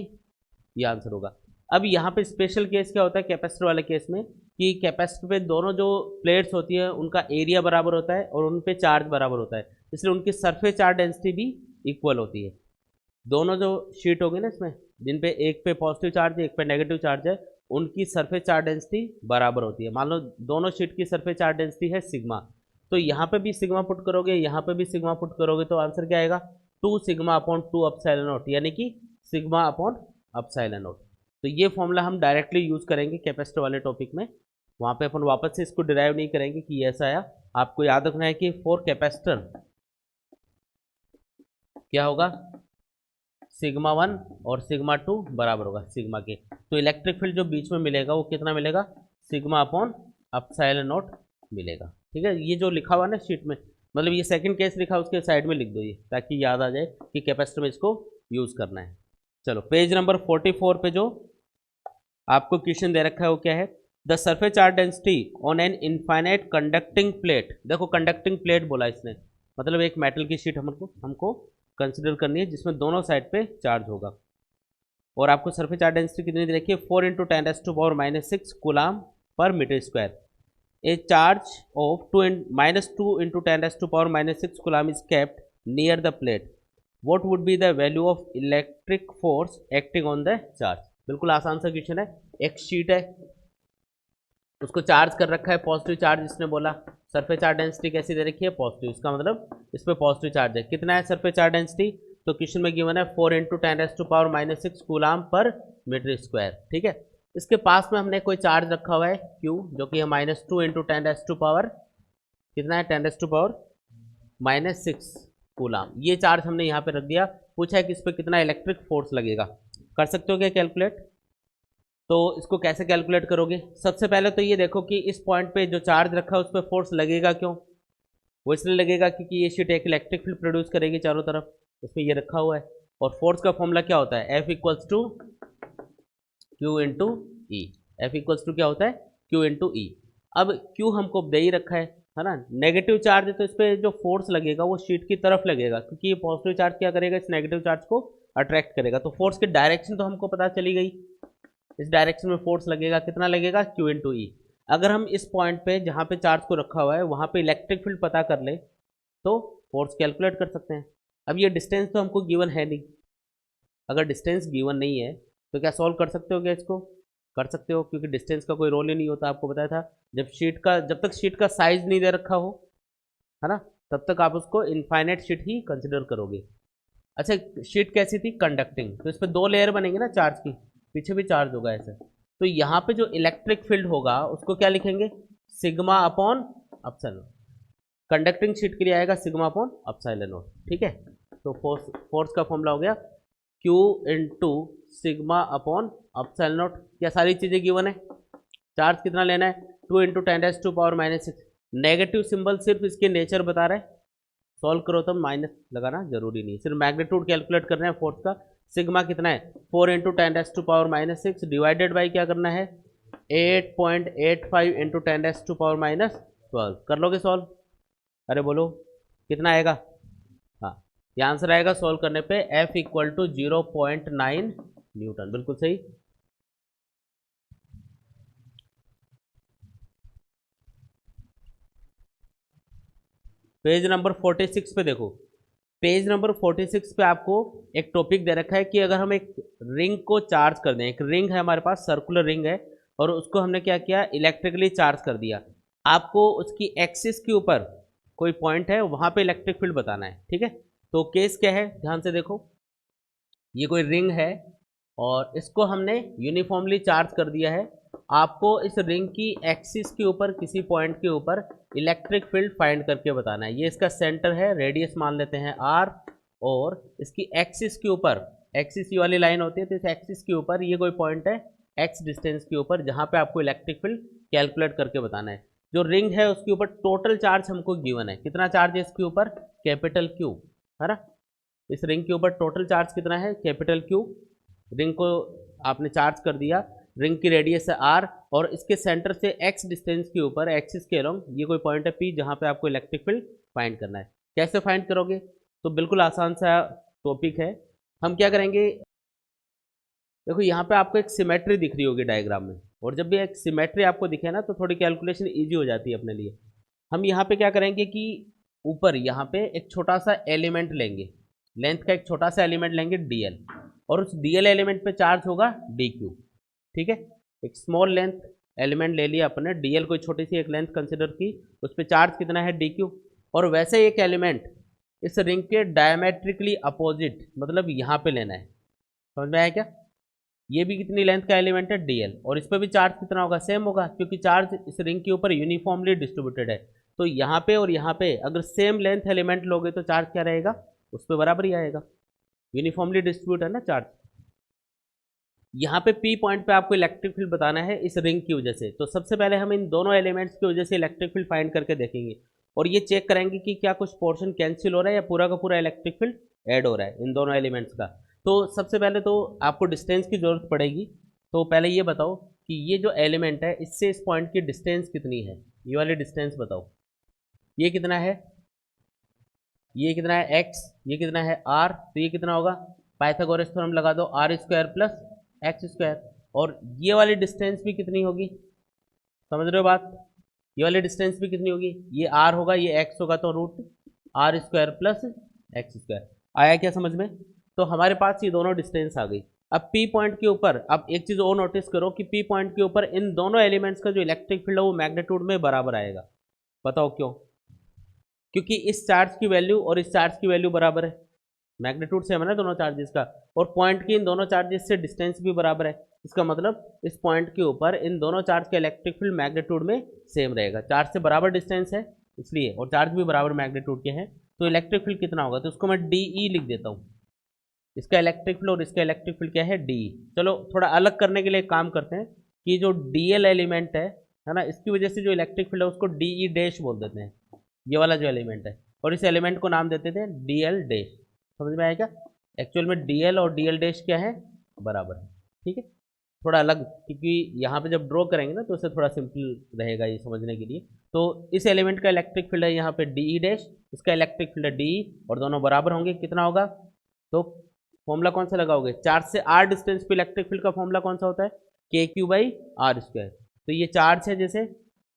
ये आंसर होगा। अब यहाँ पे स्पेशल केस क्या होता है कैपेसिटर वाले केस में, कि कैपेसिटर पे दोनों जो प्लेट्स होती है उनका एरिया बराबर होता है और उन पे चार्ज बराबर होता है, इसलिए उनकी सरफेस चार्ज डेंसिटी भी इक्वल होती है। दोनों जो शीट होगी ना इसमें, जिन पे एक पे पॉजिटिव चार्ज है एक पे नेगेटिव चार्ज है, उनकी सरफेस चार्ज डेंसिटी बराबर होती है। मान लो दोनों शीट की सरफेस चार्ज डेंसिटी है सिग्मा, तो यहाँ पे भी सिग्मा पुट करोगे, यहाँ पे भी सिग्मा पुट करोगे, तो आंसर क्या आएगा, 2 सिग्मा अपॉन 2 एप्सिलॉन नॉट, यानी कि सिग्मा अपॉन एप्सिलॉन नॉट। तो ये फॉर्मूला हम डायरेक्टली यूज़ करेंगे कैपेसिटर वाले टॉपिक में, वहाँ पे अपन वापस से इसको डिराइव नहीं करेंगे कि ऐसा आया। आपको याद रखना है कि फॉर कैपेसिटर क्या होगा, सिग्मा 1 और सिग्मा 2 बराबर होगा सिग्मा के। तो इलेक्ट्रिक फील्ड जो बीच में मिलेगा वो कितना मिलेगा, सिग्मा अपॉन एप्सिलॉन नॉट मिलेगा, ठीक है। ये जो लिखा हुआ ना शीट में, मतलब ये सेकंड केस लिखा उसके साइड में लिख दो ये, ताकि याद आ जाए कि कैपेसिटर में इसको यूज़ करना है। चलो पेज नंबर 44 पे जो आपको क्वेश्चन दे रखा है वो क्या है, the surface charge density on an infinite conducting plate. देखो कंडक्टिंग प्लेट बोला इसने, मतलब एक मेटल की शीट हमको कंसिडर करनी है जिसमें दोनों साइड पे चार्ज होगा, और आपको सरफेस चार्ज डेंसिटी कितनी दे रखी है, 4 × 10⁻⁻⁶ कूलम पर metre square. A charge of 2 × 10⁻⁻⁶ coulomb is kept near the plate, what would be the value of electric force acting on the charge. बिल्कुल आसान सा क्वेश्चन है। एक शीट है, उसको चार्ज कर रखा है, पॉजिटिव चार्ज इसने बोला, सरफेस चार्ज डेंसिटी कैसी दे रखी है, पॉजिटिव, इसका मतलब इस पर पॉजिटिव चार्ज है। कितना है सरफेस चार्ज डेंसिटी, तो क्वेश्चन में गिवन है 4 × 10⁻⁻⁶ कूलाम पर मीटर स्क्वायर। ठीक है, इसके पास में हमने कोई चार्ज रखा हुआ है Q, जो कि है -2 × 10⁻⁻, कितना है 10⁻⁻�6 कूलाम। ये चार्ज हमने यहाँ पे रख दिया। पूछा है कि इस पर कितना इलेक्ट्रिक फोर्स लगेगा। कर सकते हो क्या कैलकुलेट? तो इसको कैसे कैलकुलेट करोगे? सबसे पहले तो ये देखो कि इस पॉइंट पे जो चार्ज रखा है उस पर फोर्स लगेगा क्यों? वो इसलिए लगेगा क्योंकि ये शीट एक इलेक्ट्रिक फील्ड प्रोड्यूस करेगी चारों तरफ, इसमें ये रखा हुआ है। और फोर्स का फॉर्मूला क्या होता है, F = Q × E। F = क्या होता है, Q × E। अब Q हमको दे ही रखा है ना, नेगेटिव चार्ज है तो इस पर जो फोर्स लगेगा वो शीट की तरफ लगेगा, क्योंकि ये पॉजिटिव चार्ज क्या करेगा, इस नेगेटिव चार्ज को अट्रैक्ट करेगा। तो फोर्स की डायरेक्शन तो हमको पता चली गई, इस डायरेक्शन में फोर्स लगेगा, कितना लगेगा, Q × E। अगर हम इस पॉइंट पे जहाँ पे चार्ज को रखा हुआ है वहाँ पे इलेक्ट्रिक फील्ड पता कर ले तो फोर्स कैलकुलेट कर सकते हैं। अब ये डिस्टेंस तो हमको गिवन है नहीं, अगर डिस्टेंस गिवन नहीं है तो क्या सॉल्व कर सकते हो क्या? इसको कर सकते हो, क्योंकि डिस्टेंस का कोई रोल ही नहीं होता। आपको बताया था जब तक शीट का साइज नहीं दे रखा हो, है ना, तब तक आप उसको इनफाइनाइट शीट ही कंसिडर करोगे। अच्छा, शीट कैसी थी, कंडक्टिंग, तो इस पर 2 लेयर बनेंगे ना चार्ज की, पीछे भी चार्ज होगा ऐसे। तो यहाँ पे जो इलेक्ट्रिक फील्ड होगा उसको क्या लिखेंगे, σ/ε। कंडक्टिंग शीट के लिए आएगा σ/ε। ठीक है, तो फोर्स का फॉर्मूला हो गया Q × σ/ε। क्या सारी चीज़ें गिवन है? चार्ज कितना लेना है, 2 × 10⁻⁻⁶। नेगेटिव सिंबल सिर्फ इसके नेचर बता रहा है, सॉल्व करो तो माइनस लगाना जरूरी नहीं, सिर्फ मैग्नीट्यूड कैलकुलेट करना है फोर्स का। सिग्मा कितना है, 4 × 10⁻⁻�6 डिवाइडेड बाई क्या करना है, 8.85 × 10⁻⁻12। कर लोगे सॉल्व? अरे बोलो कितना आएगा? हाँ, ये आंसर आएगा सॉल्व करने पे F = 0.9 न्यूटन, बिल्कुल सही। पेज नंबर 46 पे देखो, पेज नंबर 46 पे आपको एक टॉपिक दे रखा है कि अगर हम एक रिंग को चार्ज कर दें, एक रिंग है हमारे पास, सर्कुलर रिंग है, और उसको हमने क्या किया, इलेक्ट्रिकली चार्ज कर दिया। आपको उसकी एक्सिस के ऊपर कोई पॉइंट है वहाँ पे इलेक्ट्रिक फील्ड बताना है। ठीक है, तो केस क्या है, ध्यान से देखो, ये कोई रिंग है और इसको हमने यूनिफॉर्मली चार्ज कर दिया है। आपको इस रिंग की एक्सिस के ऊपर किसी पॉइंट के ऊपर इलेक्ट्रिक फील्ड फाइंड करके बताना है। ये इसका सेंटर है, रेडियस मान लेते हैं R, और इसकी एक्सिस के ऊपर, एक्सिस ये वाली लाइन होती है, तो इस एक्सिस के ऊपर ये कोई पॉइंट है x डिस्टेंस के ऊपर, जहाँ पे आपको इलेक्ट्रिक फील्ड कैलकुलेट करके बताना है। जो रिंग है उसके ऊपर टोटल चार्ज हमको गिवन है, कितना चार्ज है इसके ऊपर, Q, है ना। इस रिंग के ऊपर टोटल चार्ज कितना है, Q। रिंग को आपने चार्ज कर दिया, रिंग की रेडियस है R, और इसके सेंटर से x डिस्टेंस के ऊपर, एक्सिस के अलोंग ये कोई पॉइंट है P, जहाँ पे आपको इलेक्ट्रिक फील्ड फाइंड करना है। कैसे फाइंड करोगे? तो बिल्कुल आसान सा टॉपिक है। हम क्या करेंगे, देखो यहाँ पे आपको एक सिमेट्री दिख रही होगी डायग्राम में, और जब भी एक सिमेट्री आपको दिखे ना तो थोड़ी कैलकुलेशन ईजी हो जाती है अपने लिए। हम यहाँ पे क्या करेंगे कि ऊपर यहाँ पे एक छोटा सा एलिमेंट लेंगे, लेंथ का एक छोटा सा एलिमेंट लेंगे dl, और उस dl एलिमेंट पे चार्ज होगा dq। ठीक है, एक स्मॉल लेंथ एलिमेंट ले लिया अपने, dl कोई छोटी सी एक लेंथ कंसिडर की, उस पर चार्ज कितना है dq। और वैसे एक एलिमेंट इस रिंग के डायमेट्रिकली अपोजिट, मतलब यहाँ पे लेना है, समझ में आया क्या? ये भी कितनी लेंथ का एलिमेंट है dl, और इस पर भी चार्ज कितना होगा, सेम होगा, क्योंकि चार्ज इस रिंग के ऊपर यूनिफॉर्मली डिस्ट्रीब्यूटेड है। तो यहाँ पे और यहाँ पे अगर सेम लेंथ एलिमेंट लोगे तो चार्ज क्या रहेगा, उस पर बराबर ही आएगा, यूनिफॉर्मली डिस्ट्रीब्यूट है ना चार्ज। यहाँ पे P पॉइंट पे आपको इलेक्ट्रिक फील्ड बताना है इस रिंग की वजह से। तो सबसे पहले हम इन दोनों एलिमेंट्स की वजह से इलेक्ट्रिक फील्ड फाइंड करके देखेंगे, और ये चेक करेंगे कि क्या कुछ पोर्शन कैंसिल हो रहा है या पूरा का पूरा इलेक्ट्रिक फील्ड ऐड हो रहा है इन दोनों एलिमेंट्स का। तो सबसे पहले तो आपको डिस्टेंस की ज़रूरत पड़ेगी। तो पहले ये बताओ कि ये जो एलिमेंट है इससे इस पॉइंट की डिस्टेंस कितनी है, ये वाली डिस्टेंस बताओ। ये कितना है, ये कितना है x, ये कितना है r, तो ये कितना होगा, पाइथागोरस थ्योरम लगा दो, r² + x²। और ये वाली डिस्टेंस भी कितनी होगी, समझ रहे हो बात, ये वाली डिस्टेंस भी कितनी होगी, ये r होगा, ये x होगा, तो √r² + x²। आया क्या समझ में? तो हमारे पास ये दोनों डिस्टेंस आ गई। अब P पॉइंट के ऊपर, अब एक चीज़ और नोटिस करो कि P पॉइंट के ऊपर इन दोनों एलिमेंट्स का जो इलेक्ट्रिक फील्ड है वो मैग्नीट्यूड में बराबर आएगा, बताओ क्यों? क्योंकि इस चार्ज की वैल्यू और इस चार्ज की वैल्यू बराबर है, मैग्नीट्यूड सेम है ना दोनों चार्जेस का, और पॉइंट की इन दोनों चार्जेस से डिस्टेंस भी बराबर है। इसका मतलब इस पॉइंट के ऊपर इन दोनों चार्ज का इलेक्ट्रिक फील्ड मैग्नीट्यूड में सेम रहेगा, चार्ज से बराबर डिस्टेंस है इसलिए, और चार्ज भी बराबर मैग्नीट्यूड के हैं, तो इलेक्ट्रिक फील्ड कितना होगा, तो उसको मैं डी ई लिख देता हूँ। इसका इलेक्ट्रिक फील्ड और इसका इलेक्ट्रिक फील्ड क्या है, डी। चलो थोड़ा अलग करने के लिए एक काम करते हैं कि जो डी एल एलिमेंट है ना, इसकी वजह से जो इलेक्ट्रिक फील्ड है उसको डी ई डैश बोल देते हैं, ये वाला जो एलिमेंट है, और इस एलिमेंट को नाम देते थे डी एल डैश। समझ में आया क्या? एक्चुअल में डी एल और डी एल डैश क्या है, बराबर है। ठीक है, थोड़ा अलग, क्योंकि यहाँ पे जब ड्रॉ करेंगे ना तो उससे थोड़ा सिंपल रहेगा ये समझने के लिए। तो इस एलिमेंट का इलेक्ट्रिक फील्ड है यहाँ पे डी ई डैश, इसका इलेक्ट्रिक फील्ड है डी, और दोनों बराबर होंगे, कितना होगा, तो फॉर्मूला कौन सा लगाओगे, चार्ज से आर डिस्टेंस पे इलेक्ट्रिक फील्ड का फॉर्मूला कौन सा होता है, के क्यू बाई आर स्क्वायर। तो ये चार्ज है, जैसे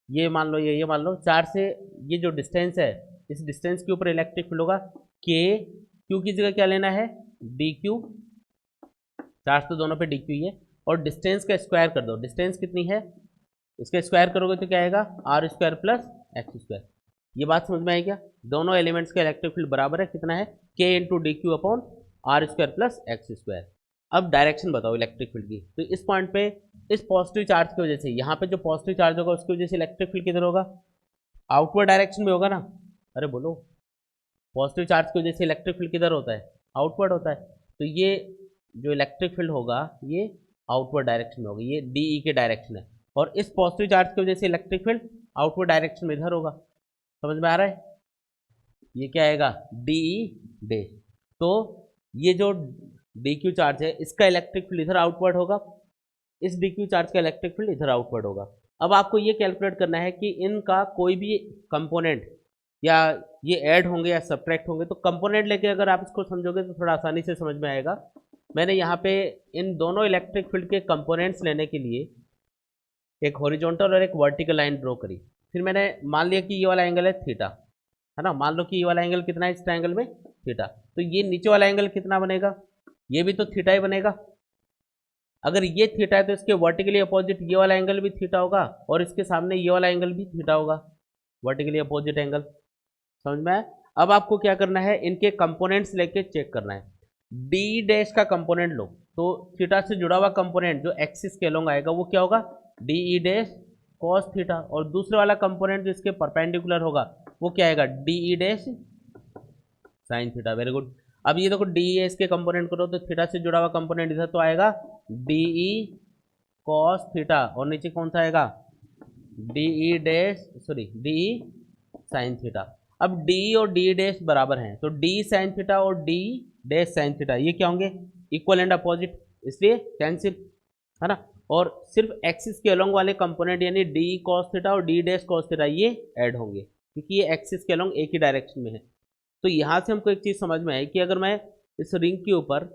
ये मान लो, ये मान लो, चार्ज से ये जो डिस्टेंस है, इस डिस्टेंस के ऊपर इलेक्ट्रिक फील्ड होगा के, क्यू की जगह क्या लेना है, डी क्यू, चार्ज तो दोनों पे डी क्यू ही है, और डिस्टेंस का स्क्वायर कर दो, डिस्टेंस कितनी है, इसका स्क्वायर करोगे तो क्या आएगा, R square plus X square. ये बात समझ में आई क्या? दोनों एलिमेंट्स का इलेक्ट्रिक फील्ड बराबर है, कितना है, K into D Q upon R square plus X square. अब डायरेक्शन बताओ इलेक्ट्रिक फील्ड की, तो इस पॉइंट पे इस पॉजिटिव चार्ज की वजह से, यहाँ पे जो पॉजिटिव चार्ज होगा उसकी वजह से इलेक्ट्रिक फील्ड किधर होगा, आउटवर्ड डायरेक्शन में होगा ना। अरे बोलो, पॉजिटिव चार्ज की वजह से इलेक्ट्रिक फील्ड किधर होता है, आउटवर्ड होता है, तो ये जो इलेक्ट्रिक फील्ड होगा ये आउटवर्ड डायरेक्शन में होगा, ये डी ई के डायरेक्शन है, और इस पॉजिटिव चार्ज की वजह से इलेक्ट्रिक फील्ड आउटवर्ड डायरेक्शन में इधर होगा। समझ में आ रहा है? ये क्या आएगा, डी ई डे। तो ये जो डी क्यू चार्ज है इसका इलेक्ट्रिक फील्ड इधर आउटवर्ड होगा, इस डी क्यू चार्ज का इलेक्ट्रिक फील्ड इधर आउटवर्ड होगा। अब आपको ये कैलकुलेट करना है कि इनका कोई भी कंपोनेंट, या ये ऐड होंगे या सब्ट्रैक्ट होंगे, तो कंपोनेंट लेके अगर आप इसको समझोगे तो थोड़ा आसानी से समझ में आएगा। मैंने यहाँ पे इन दोनों इलेक्ट्रिक फील्ड के कंपोनेंट्स लेने के लिए एक हॉरिजॉन्टल और एक वर्टिकल लाइन ड्रॉ करी, फिर मैंने मान लिया कि ये वाला एंगल है थीटा, है ना, मान लो कि ये वाला एंगल कितना है इस ट्रायंगल में, थीटा, तो ये नीचे वाला एंगल कितना बनेगा, ये भी तो थीटा ही बनेगा। अगर ये थीटा है तो इसके वर्टिकली अपोजिट ये वाला एंगल भी थीटा होगा, और इसके सामने ये वाला एंगल भी थीटा होगा, वर्टिकली अपोजिट एंगल। समझ में आया? अब आपको क्या करना है, इनके कंपोनेंट्स लेके चेक करना है। डी डैश का कंपोनेंट लो, तो थीटा से जुड़ा हुआ कंपोनेंट जो एक्सिस के अलोंग आएगा वो क्या होगा, D E dash cos theta, और दूसरे वाला कंपोनेंट जो इसके परपेंडिकुलर होगा वो क्या आएगा, D E dash sine theta. Very good. अब ये देखो डी ए इसके कंपोनेंट करो तो थीटा से जुड़ा हुआ कंपोनेंट इधर तो आएगा डी ई कॉस थीटा, और नीचे कौन सा आएगा, D E dash, sorry D E sine theta. अब डी और डी डैश बराबर हैं, तो डी साइन थीटा और डी डैश साइन थीटा ये क्या होंगे, इक्वल एंड अपोजिट, इसलिए कैंसिल, है ना। और सिर्फ एक्सिस के अलोंग वाले कंपोनेंट यानी डी कॉस थीटा और डी डैश कॉस थीटा ये ऐड होंगे, क्योंकि ये एक्सिस के अलोंग एक ही डायरेक्शन में है। तो यहाँ से हमको एक चीज़ समझ में आई कि अगर मैं इस रिंग के ऊपर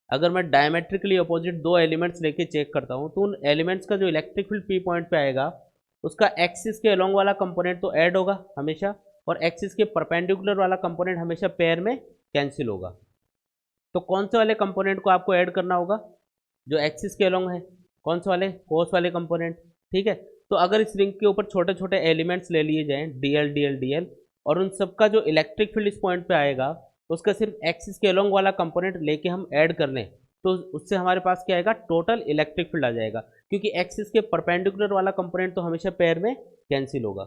अगर मैं डायमेट्रिकली अपोजिट दो एलिमेंट्स लेके चेक करता हूँ, तो उन एलिमेंट्स का जो इलेक्ट्रिक फील्ड पी पॉइंट पे आएगा उसका एक्सिस के अलोंग वाला कंपोनेंट तो ऐड होगा हमेशा, और एक्सिस के परपेंडिकुलर वाला कंपोनेंट हमेशा पेयर में कैंसिल होगा। तो कौन से वाले कंपोनेंट को आपको ऐड करना होगा, जो एक्सिस के अलोंग है, कौन से वाले, कोस वाले कंपोनेंट। ठीक है, तो अगर इस रिंग के ऊपर छोटे छोटे एलिमेंट्स ले लिए जाएं D L D L D L, और उन सबका जो इलेक्ट्रिक फील्ड इस पॉइंट पे आएगा उसका सिर्फ एक्सिस के अलोंग वाला कंपोनेंट लेके हम ऐड कर लें, तो उससे हमारे पास क्या आएगा, टोटल इलेक्ट्रिक फील्ड आ जाएगा, क्योंकि एक्सिस के परपेंडिकुलर वाला कंपोनेंट तो हमेशा पेयर में कैंसिल होगा।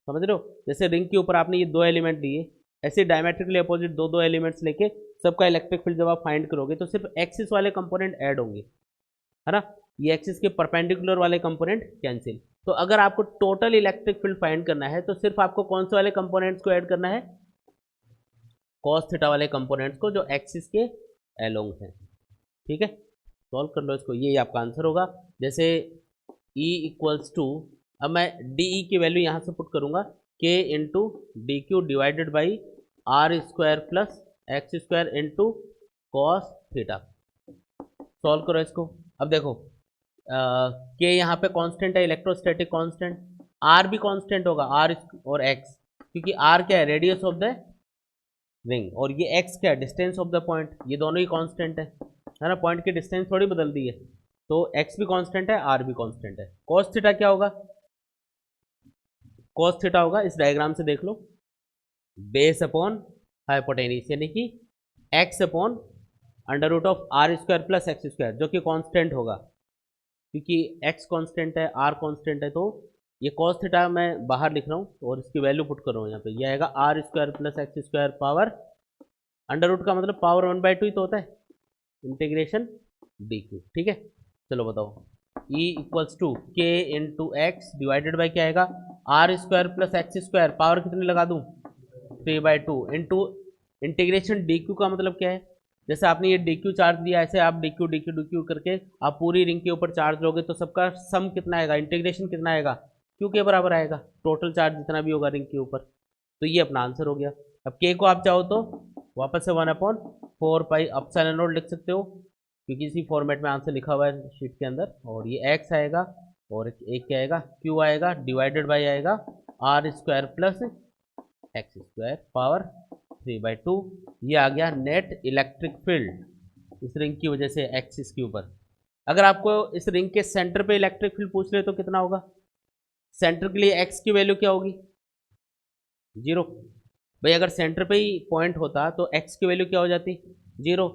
समझ रहे हो? जैसे रिंग के ऊपर आपने ये दो एलिमेंट लिए, ऐसे डायमेट्रिकली अपोजिट दो दो एलिमेंट्स लेके सबका इलेक्ट्रिक फील्ड जब आप फाइंड करोगे तो सिर्फ एक्सिस वाले कंपोनेंट ऐड होंगे, है ना, ये एक्सिस के परपेंडिकुलर वाले कंपोनेंट कैंसिल। तो अगर आपको टोटल इलेक्ट्रिक फील्ड फाइंड करना है तो सिर्फ आपको कौन से वाले कंपोनेंट्स को ऐड करना है, कॉस थीटा वाले कंपोनेंट्स को जो एक्सिस के अलोंग हैं। ठीक है, सॉल्व कर लो इसको, ये आपका आंसर होगा। जैसे E इक्वल्स टू, अब मैं डी ई की वैल्यू यहाँ से पुट करूँगा K into D Q divided by R square plus X square into cos theta. Solve करो इसको। अब देखो के यहाँ पे कांस्टेंट है, इलेक्ट्रोस्टैटिक कांस्टेंट, आर भी कांस्टेंट होगा, आर और एक्स, क्योंकि आर क्या है, रेडियस ऑफ द रिंग, और ये एक्स क्या है, डिस्टेंस ऑफ द पॉइंट, ये दोनों ही कांस्टेंट है ना, पॉइंट की डिस्टेंस थोड़ी बदल दी है, तो एक्स भी कांस्टेंट है, आर भी कांस्टेंट है। कॉस थीटा क्या होगा, कॉस थीटा होगा, इस डायग्राम से देख लो, बेस अपॉन हाइपोटेनिस, यानी कि X upon under root of R square plus X square, जो कि कांस्टेंट होगा, क्योंकि एक्स कांस्टेंट है, आर कांस्टेंट है, तो ये कॉस थीटा मैं बाहर लिख रहा हूँ और इसकी वैल्यू पुट कर रहा हूँ यहाँ पे, ये आएगा R square plus X square power under root का मतलब पावर 1/2 ही तो होता है, इंटीग्रेशन डी क्यू। ठीक है, चलो बताओ, E equals to K into X divided by क्या आएगा, R square plus X square, power कितनी लगा दूँ 3/2 इंटू इंटीग्रेशन डी क्यू का मतलब क्या है, जैसे आपने ये डी क्यू चार्ज दिया, ऐसे आप D Q D Q D Q करके आप पूरी रिंग के ऊपर चार्ज लोगे तो सबका सम कितना आएगा, इंटीग्रेशन कितना आएगा, क्यू के बराबर आएगा, टोटल चार्ज जितना भी होगा रिंग के ऊपर। तो ये अपना आंसर हो गया। अब के को आप चाहो तो वापस से 1/4 पाई एप्सिलॉन नॉट लिख सकते हो, क्योंकि इसी फॉर्मेट में आंसर लिखा हुआ है शीट के अंदर, और ये एक्स आएगा और एक क्या आएगा, क्यू आएगा, डिवाइडेड बाई आएगा R square plus X square power 3/2। ये आ गया नेट इलेक्ट्रिक फील्ड इस रिंग की वजह से एक्सिस के ऊपर। अगर आपको इस रिंग के सेंटर पे इलेक्ट्रिक फील्ड पूछ ले तो कितना होगा, सेंटर के लिए एक्स की वैल्यू क्या होगी, 0। भाई अगर सेंटर पे ही पॉइंट होता तो एक्स की वैल्यू क्या हो जाती, 0।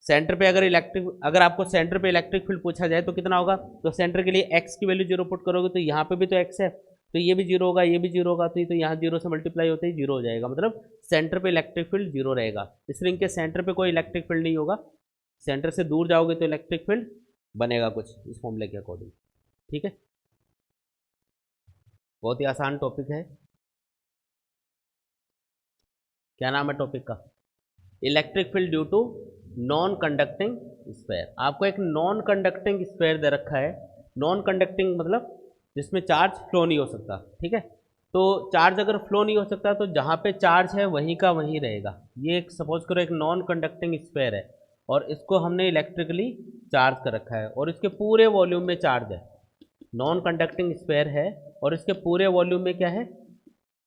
सेंटर पे अगर आपको सेंटर पे इलेक्ट्रिक फील्ड पूछा जाए तो कितना होगा, तो सेंटर के लिए एक्स की वैल्यू 0 पुट करोगे तो यहाँ पे भी तो एक्स है, तो ये भी 0 होगा, ये भी 0 होगा, तो यहाँ 0 से मल्टीप्लाई होते ही 0 हो जाएगा, मतलब सेंटर पे इलेक्ट्रिक फील्ड 0 रहेगा। इस रिंग के सेंटर पे कोई इलेक्ट्रिक फील्ड नहीं होगा, सेंटर से दूर जाओगे तो इलेक्ट्रिक फील्ड बनेगा कुछ इस फॉर्मूले के अकॉर्डिंग। ठीक है, बहुत ही आसान टॉपिक है। क्या नाम है टॉपिक का, electric field due to non conducting sphere. आपको एक नॉन कंडक्टिंग स्फेयर दे रखा है, नॉन कंडक्टिंग मतलब जिसमें चार्ज फ्लो नहीं हो सकता। ठीक है, तो चार्ज अगर फ्लो नहीं हो सकता तो जहाँ पे चार्ज है वहीं का वहीं रहेगा। ये एक सपोज करो एक नॉन कंडक्टिंग स्फेयर है और इसको हमने इलेक्ट्रिकली चार्ज कर रखा है और इसके पूरे वॉल्यूम में चार्ज है, नॉन कंडक्टिंग स्फेयर है और इसके पूरे वॉल्यूम में क्या है,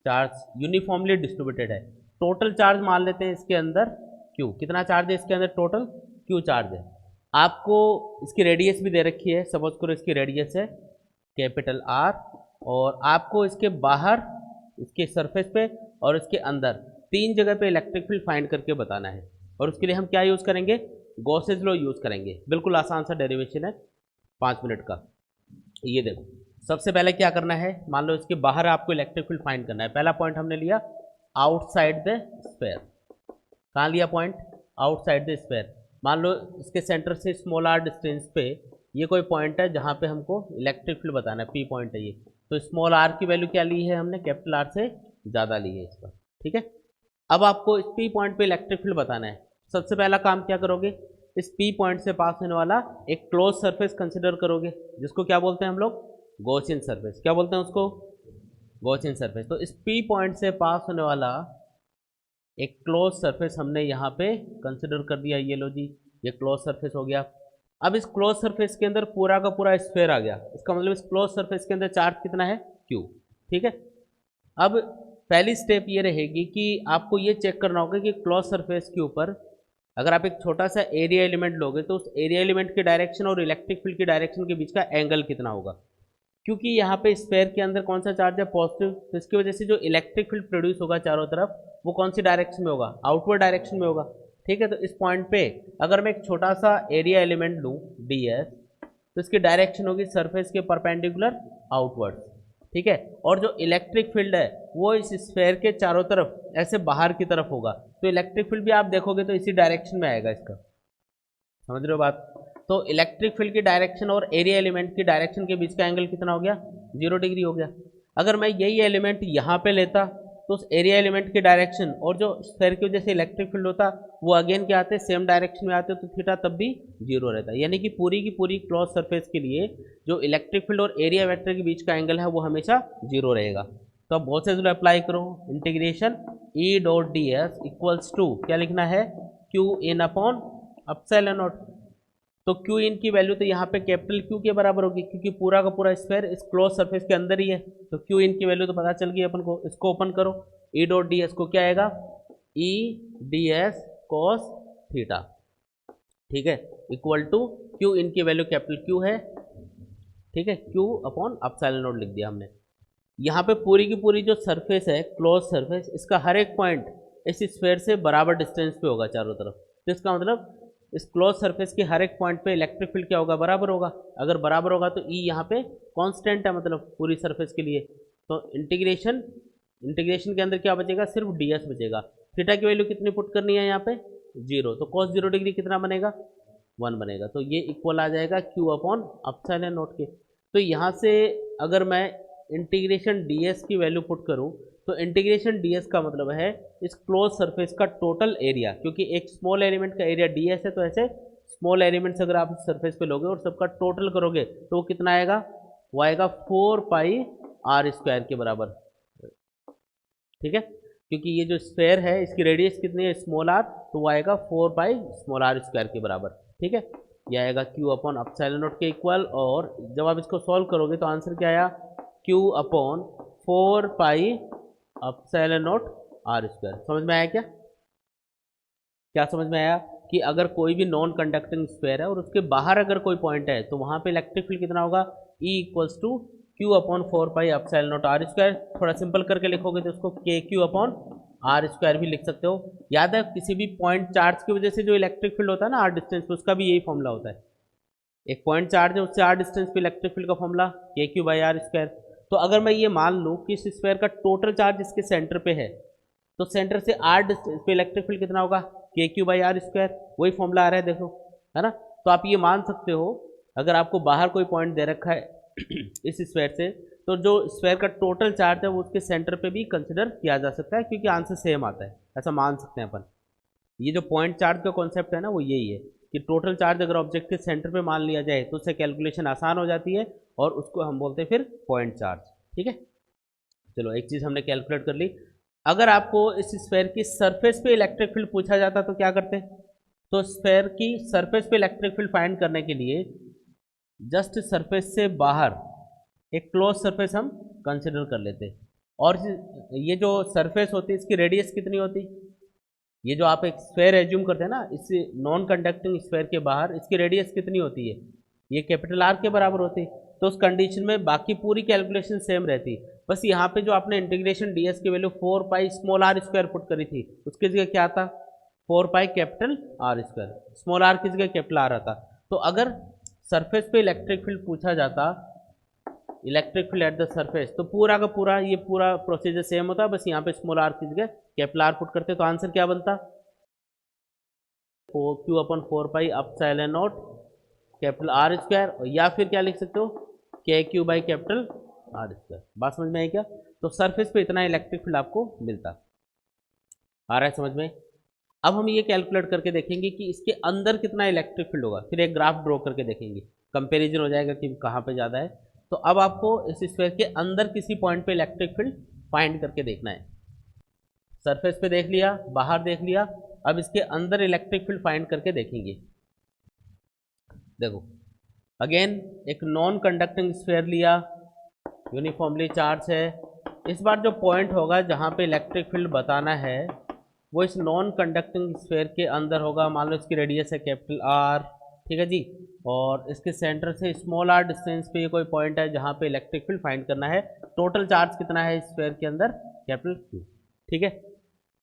चार्ज यूनिफॉर्मली डिस्ट्रीब्यूटेड है। टोटल चार्ज मान लेते हैं इसके अंदर क्यू, कितना चार्ज है इसके अंदर, टोटल क्यू चार्ज है। आपको इसकी रेडियस भी दे रखी है, सपोज करो इसकी रेडियस है कैपिटल आर, और आपको इसके बाहर, इसके सरफेस पे और इसके अंदर 3 जगह पे इलेक्ट्रिक फील्ड फाइंड करके बताना है। और उसके लिए हम क्या यूज़ करेंगे, गॉसेज लॉ यूज़ करेंगे। बिल्कुल आसान सा डेरिवेशन है 5 मिनट का। ये देखो, सबसे पहले क्या करना है, मान लो इसके बाहर आपको इलेक्ट्रिक फील्ड फाइंड करना है। पहला पॉइंट हमने लिया आउटसाइड द स्फेयर। कहाँ लिया पॉइंट, आउटसाइड द स्फेयर। मान लो इसके सेंटर से स्मॉल आर डिस्टेंस पे ये कोई पॉइंट है जहाँ पे हमको इलेक्ट्रिक फील्ड बताना है, पी पॉइंट है ये, तो स्मॉल आर की वैल्यू क्या ली है हमने, कैपिटल आर से ज़्यादा ली है इसका। ठीक है, अब आपको इस पी पॉइंट पे इलेक्ट्रिक फील्ड बताना है। सबसे पहला काम क्या करोगे, इस पी पॉइंट से पास होने वाला एक क्लोज सरफेस कंसिडर करोगे, जिसको क्या बोलते हैं हम लोग, गॉसियन सरफेस। क्या बोलते हैं उसको, गॉसियन सरफेस। तो इस पी पॉइंट से पास होने वाला एक क्लोज सरफेस हमने यहाँ पे कंसिडर कर दिया, ये लो जी, ये क्लोज सरफेस हो गया। अब इस क्लोज सरफेस के अंदर पूरा का पूरा स्फेयर आ गया, इसका मतलब इस क्लोज सरफेस के अंदर चार्ज कितना है, क्यू। ठीक है, अब पहली स्टेप ये रहेगी कि आपको ये चेक करना होगा कि क्लोज सरफेस के ऊपर अगर आप एक छोटा सा एरिया एलिमेंट लोगे तो उस एरिया एलिमेंट की डायरेक्शन और इलेक्ट्रिक फील्ड की डायरेक्शन के बीच का एंगल कितना होगा। क्योंकि यहाँ पे स्फेयर के अंदर कौन सा चार्ज है, पॉजिटिव, तो इसकी वजह से जो इलेक्ट्रिक फील्ड प्रोड्यूस होगा चारों तरफ वो कौन सी डायरेक्शन में होगा, आउटवर्ड डायरेक्शन में होगा। ठीक है, तो इस पॉइंट पे अगर मैं एक छोटा सा एरिया एलिमेंट लूँ डी एस, तो इसकी डायरेक्शन होगी सरफेस के परपेंडिकुलर आउटवर्ड। ठीक है, और जो इलेक्ट्रिक फील्ड है वो इस स्फेयर के चारों तरफ ऐसे बाहर की तरफ होगा, तो इलेक्ट्रिक फील्ड भी आप देखोगे तो इसी डायरेक्शन में आएगा इसका। समझ रहे हो बात। तो इलेक्ट्रिक फील्ड की डायरेक्शन और एरिया एलिमेंट की डायरेक्शन के बीच का एंगल कितना हो गया, 0 डिग्री हो गया। अगर मैं यही एलिमेंट यहाँ पे लेता तो उस एरिया एलिमेंट की डायरेक्शन और जो स्फेयर की वजह से इलेक्ट्रिक फील्ड होता वो अगेन क्या आते, सेम डायरेक्शन में आते, तो थीटा तब भी 0 रहता है। यानी कि पूरी की पूरी क्लोज सरफेस के लिए जो इलेक्ट्रिक फील्ड और एरिया वेक्टर के बीच का एंगल है वो हमेशा 0 रहेगा। तो अब गॉसेस लॉ अप्लाई करो, integration E dot D S equals to क्या लिखना है, Q in upon epsilon naught. तो क्यू इन की वैल्यू तो यहाँ पे कैपिटल क्यू के बराबर होगी, क्योंकि पूरा का पूरा स्फेयर इस क्लोज सरफेस के अंदर ही है। तो क्यू इन की वैल्यू तो पता चल गई अपन को। इसको ओपन करो, ई डॉट डी एस को क्या आएगा, E D S cos theta. ठीक है, इक्वल टू क्यू इन की वैल्यू कैपिटल क्यू है। ठीक है, क्यू अपॉन एप्सिलॉन नॉट लिख दिया हमने। यहाँ पे पूरी की पूरी जो सरफेस है क्लोज सरफेस, इसका हर एक पॉइंट इस स्फीयर से बराबर डिस्टेंस पे होगा चारों तरफ। तो इसका मतलब इस क्लोज सरफेस के हर एक पॉइंट पे इलेक्ट्रिक फील्ड क्या होगा, बराबर होगा। अगर बराबर होगा तो ई यहाँ पे कांस्टेंट है, मतलब पूरी सरफेस के लिए। तो इंटीग्रेशन इंटीग्रेशन के अंदर क्या बचेगा, सिर्फ ds बचेगा। थीटा की वैल्यू कितनी पुट करनी है यहाँ पे, 0। तो cos 0 डिग्री कितना बनेगा, 1 बनेगा। तो ये इक्वल आ जाएगा q अपॉन एप्सिलॉन नॉट के। तो यहाँ से अगर मैं इंटीग्रेशन ds की वैल्यू पुट करूँ तो इंटीग्रेशन ds का मतलब है इस क्लोज सरफेस का टोटल एरिया, क्योंकि एक स्मॉल एलिमेंट का एरिया ds है, तो ऐसे स्मॉल एलिमेंट्स अगर आप सरफेस पे लोगे और सबका टोटल करोगे तो वो कितना आएगा, वो आएगा 4 पाई r स्क्वायर के बराबर। ठीक है, क्योंकि ये जो स्फेयर है इसकी रेडियस कितनी है, स्मॉल r, तो वो आएगा 4 पाई स्मॉल r स्क्वायर के बराबर। ठीक है, ये आएगा q अपॉन एप्सिलॉन नॉट के इक्वल। और जब आप इसको सॉल्व करोगे तो आंसर क्या आया, q upon 4 pi epsilon naught r square. समझ में आया क्या, क्या समझ में आया कि अगर कोई भी नॉन कंडक्टिंग स्फेयर है और उसके बाहर अगर कोई पॉइंट है तो वहाँ पे इलेक्ट्रिक फील्ड कितना होगा, E equals to Q upon 4 pi epsilon naught r square. थोड़ा सिंपल करके लिखोगे तो उसको के क्यू अपॉन r स्क्वायर भी लिख सकते हो। याद है किसी भी पॉइंट चार्ज की वजह से जो इलेक्ट्रिक फील्ड होता है ना r डिस्टेंस पे, उसका भी यही फॉर्मूला होता है। एक पॉइंट चार्ज है उससे r डिस्टेंस पे इलेक्ट्रिक फील्ड का फॉर्मूला के क्यू बाई आर स्क्वायर। तो अगर मैं ये मान लूँ कि इस स्क्वायर का टोटल चार्ज इसके सेंटर पे है तो सेंटर से r डिस्टेंस पे इलेक्ट्रिक फील्ड कितना होगा, के क्यू बाई आर स्क्वायर। वही फॉर्मूला आ रहा है देखो, है ना। तो आप ये मान सकते हो अगर आपको बाहर कोई पॉइंट दे रखा है इस स्क्वायर से, तो जो स्क्वायर का टोटल चार्ज है वो उसके सेंटर पे भी कंसिडर किया जा सकता है, क्योंकि आंसर सेम आता है, ऐसा मान सकते हैं अपन। ये जो पॉइंट चार्ज का कॉन्सेप्ट है ना वो यही है कि टोटल चार्ज अगर ऑब्जेक्ट के सेंटर पे मान लिया जाए तो उससे कैलकुलेशन आसान हो जाती है और उसको हम बोलते हैं फिर पॉइंट चार्ज। ठीक है, चलो एक चीज़ हमने कैलकुलेट कर ली। अगर आपको इस स्फेयर की सरफेस पे इलेक्ट्रिक फील्ड पूछा जाता तो क्या करते, तो स्फेयर की सरफेस पे इलेक्ट्रिक फील्ड फाइंड करने के लिए जस्ट सरफेस से बाहर एक क्लोज सरफेस हम कंसिडर कर लेते। और ये जो सरफेस होती है इसकी रेडियस कितनी होती, ये जो आप एक स्फेयर एज्यूम करते हैं ना, इस नॉन कंडक्टिंग स्फेयर के बाहर इसकी रेडियस कितनी होती है, ये कैपिटल आर के बराबर होती। तो उस कंडीशन में बाकी पूरी कैलकुलेशन सेम रहती। बस यहाँ पे जो आपने इंटीग्रेशन ds की value 4 pi small r square put करी थी उसकी जगह क्या था, 4 pi capital r square. Small r की जगह कैपिटल r आता। तो अगर सरफेस पे इलेक्ट्रिक फील्ड पूछा जाता, electric field at the surface, तो पूरा का पूरा ये पूरा प्रोसीजर सेम होता, बस यहाँ पे स्मॉल r की जगह कैपिटल r पुट करते। तो आंसर क्या बनता, Q upon 4 pi epsilon not capital R square, या फिर क्या लिख सकते हो, के Q by capital R square. बात समझ में आई क्या। तो सरफेस पे इतना इलेक्ट्रिक फील्ड आपको मिलता। आ रहा है समझ में। अब हम ये कैलकुलेट करके देखेंगे कि इसके अंदर कितना इलेक्ट्रिक फील्ड होगा, फिर एक ग्राफ ड्रॉ करके देखेंगे, कंपेरिजन हो जाएगा कि कहाँ पे ज़्यादा है। तो अब आपको इस स्फीयर के अंदर किसी पॉइंट पे इलेक्ट्रिक फील्ड फाइंड करके देखना है। सरफेस पे देख लिया, बाहर देख लिया, अब इसके अंदर इलेक्ट्रिक फील्ड फाइंड करके देखेंगे। देखो अगेन एक नॉन कंडक्टिंग स्फीयर लिया, यूनिफॉर्मली चार्ज है। इस बार जो पॉइंट होगा जहाँ पे इलेक्ट्रिक फील्ड बताना है वो इस नॉन कंडक्टिंग स्फीयर के अंदर होगा। मान लो इसकी रेडियस है कैपिटल आर, ठीक है जी, और इसके सेंटर से स्मॉल आर डिस्टेंस पे ये कोई पॉइंट है जहाँ पे इलेक्ट्रिक फील्ड फाइंड करना है। टोटल चार्ज कितना है स्फीयर के अंदर, कैपिटल क्यू। ठीक है,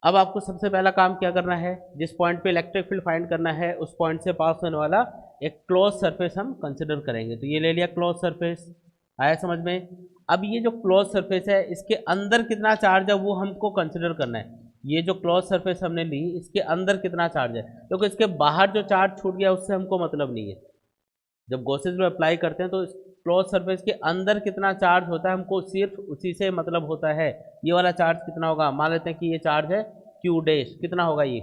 अब आपको सबसे पहला काम क्या करना है, जिस पॉइंट पे इलेक्ट्रिक फील्ड फाइंड करना है उस पॉइंट से पास होने वाला एक क्लोज सरफेस हम कंसिडर करेंगे। तो ये ले लिया क्लोज सरफेस, आया समझ में। अब ये जो क्लोज सरफेस है इसके अंदर कितना चार्ज है वो हमको कंसिडर करना है। ये जो क्लोज सरफेस हमने ली इसके अंदर कितना चार्ज है, क्योंकि इसके बाहर जो चार्ज छूट गया उससे हमको मतलब नहीं है। जब गॉसेस लॉ अप्लाई करते हैं तो क्लोज सरफेस के अंदर कितना चार्ज होता है हमको सिर्फ उसी से मतलब होता है। ये वाला चार्ज कितना होगा, मान लेते हैं कि ये चार्ज है क्यू डैश, कितना होगा ये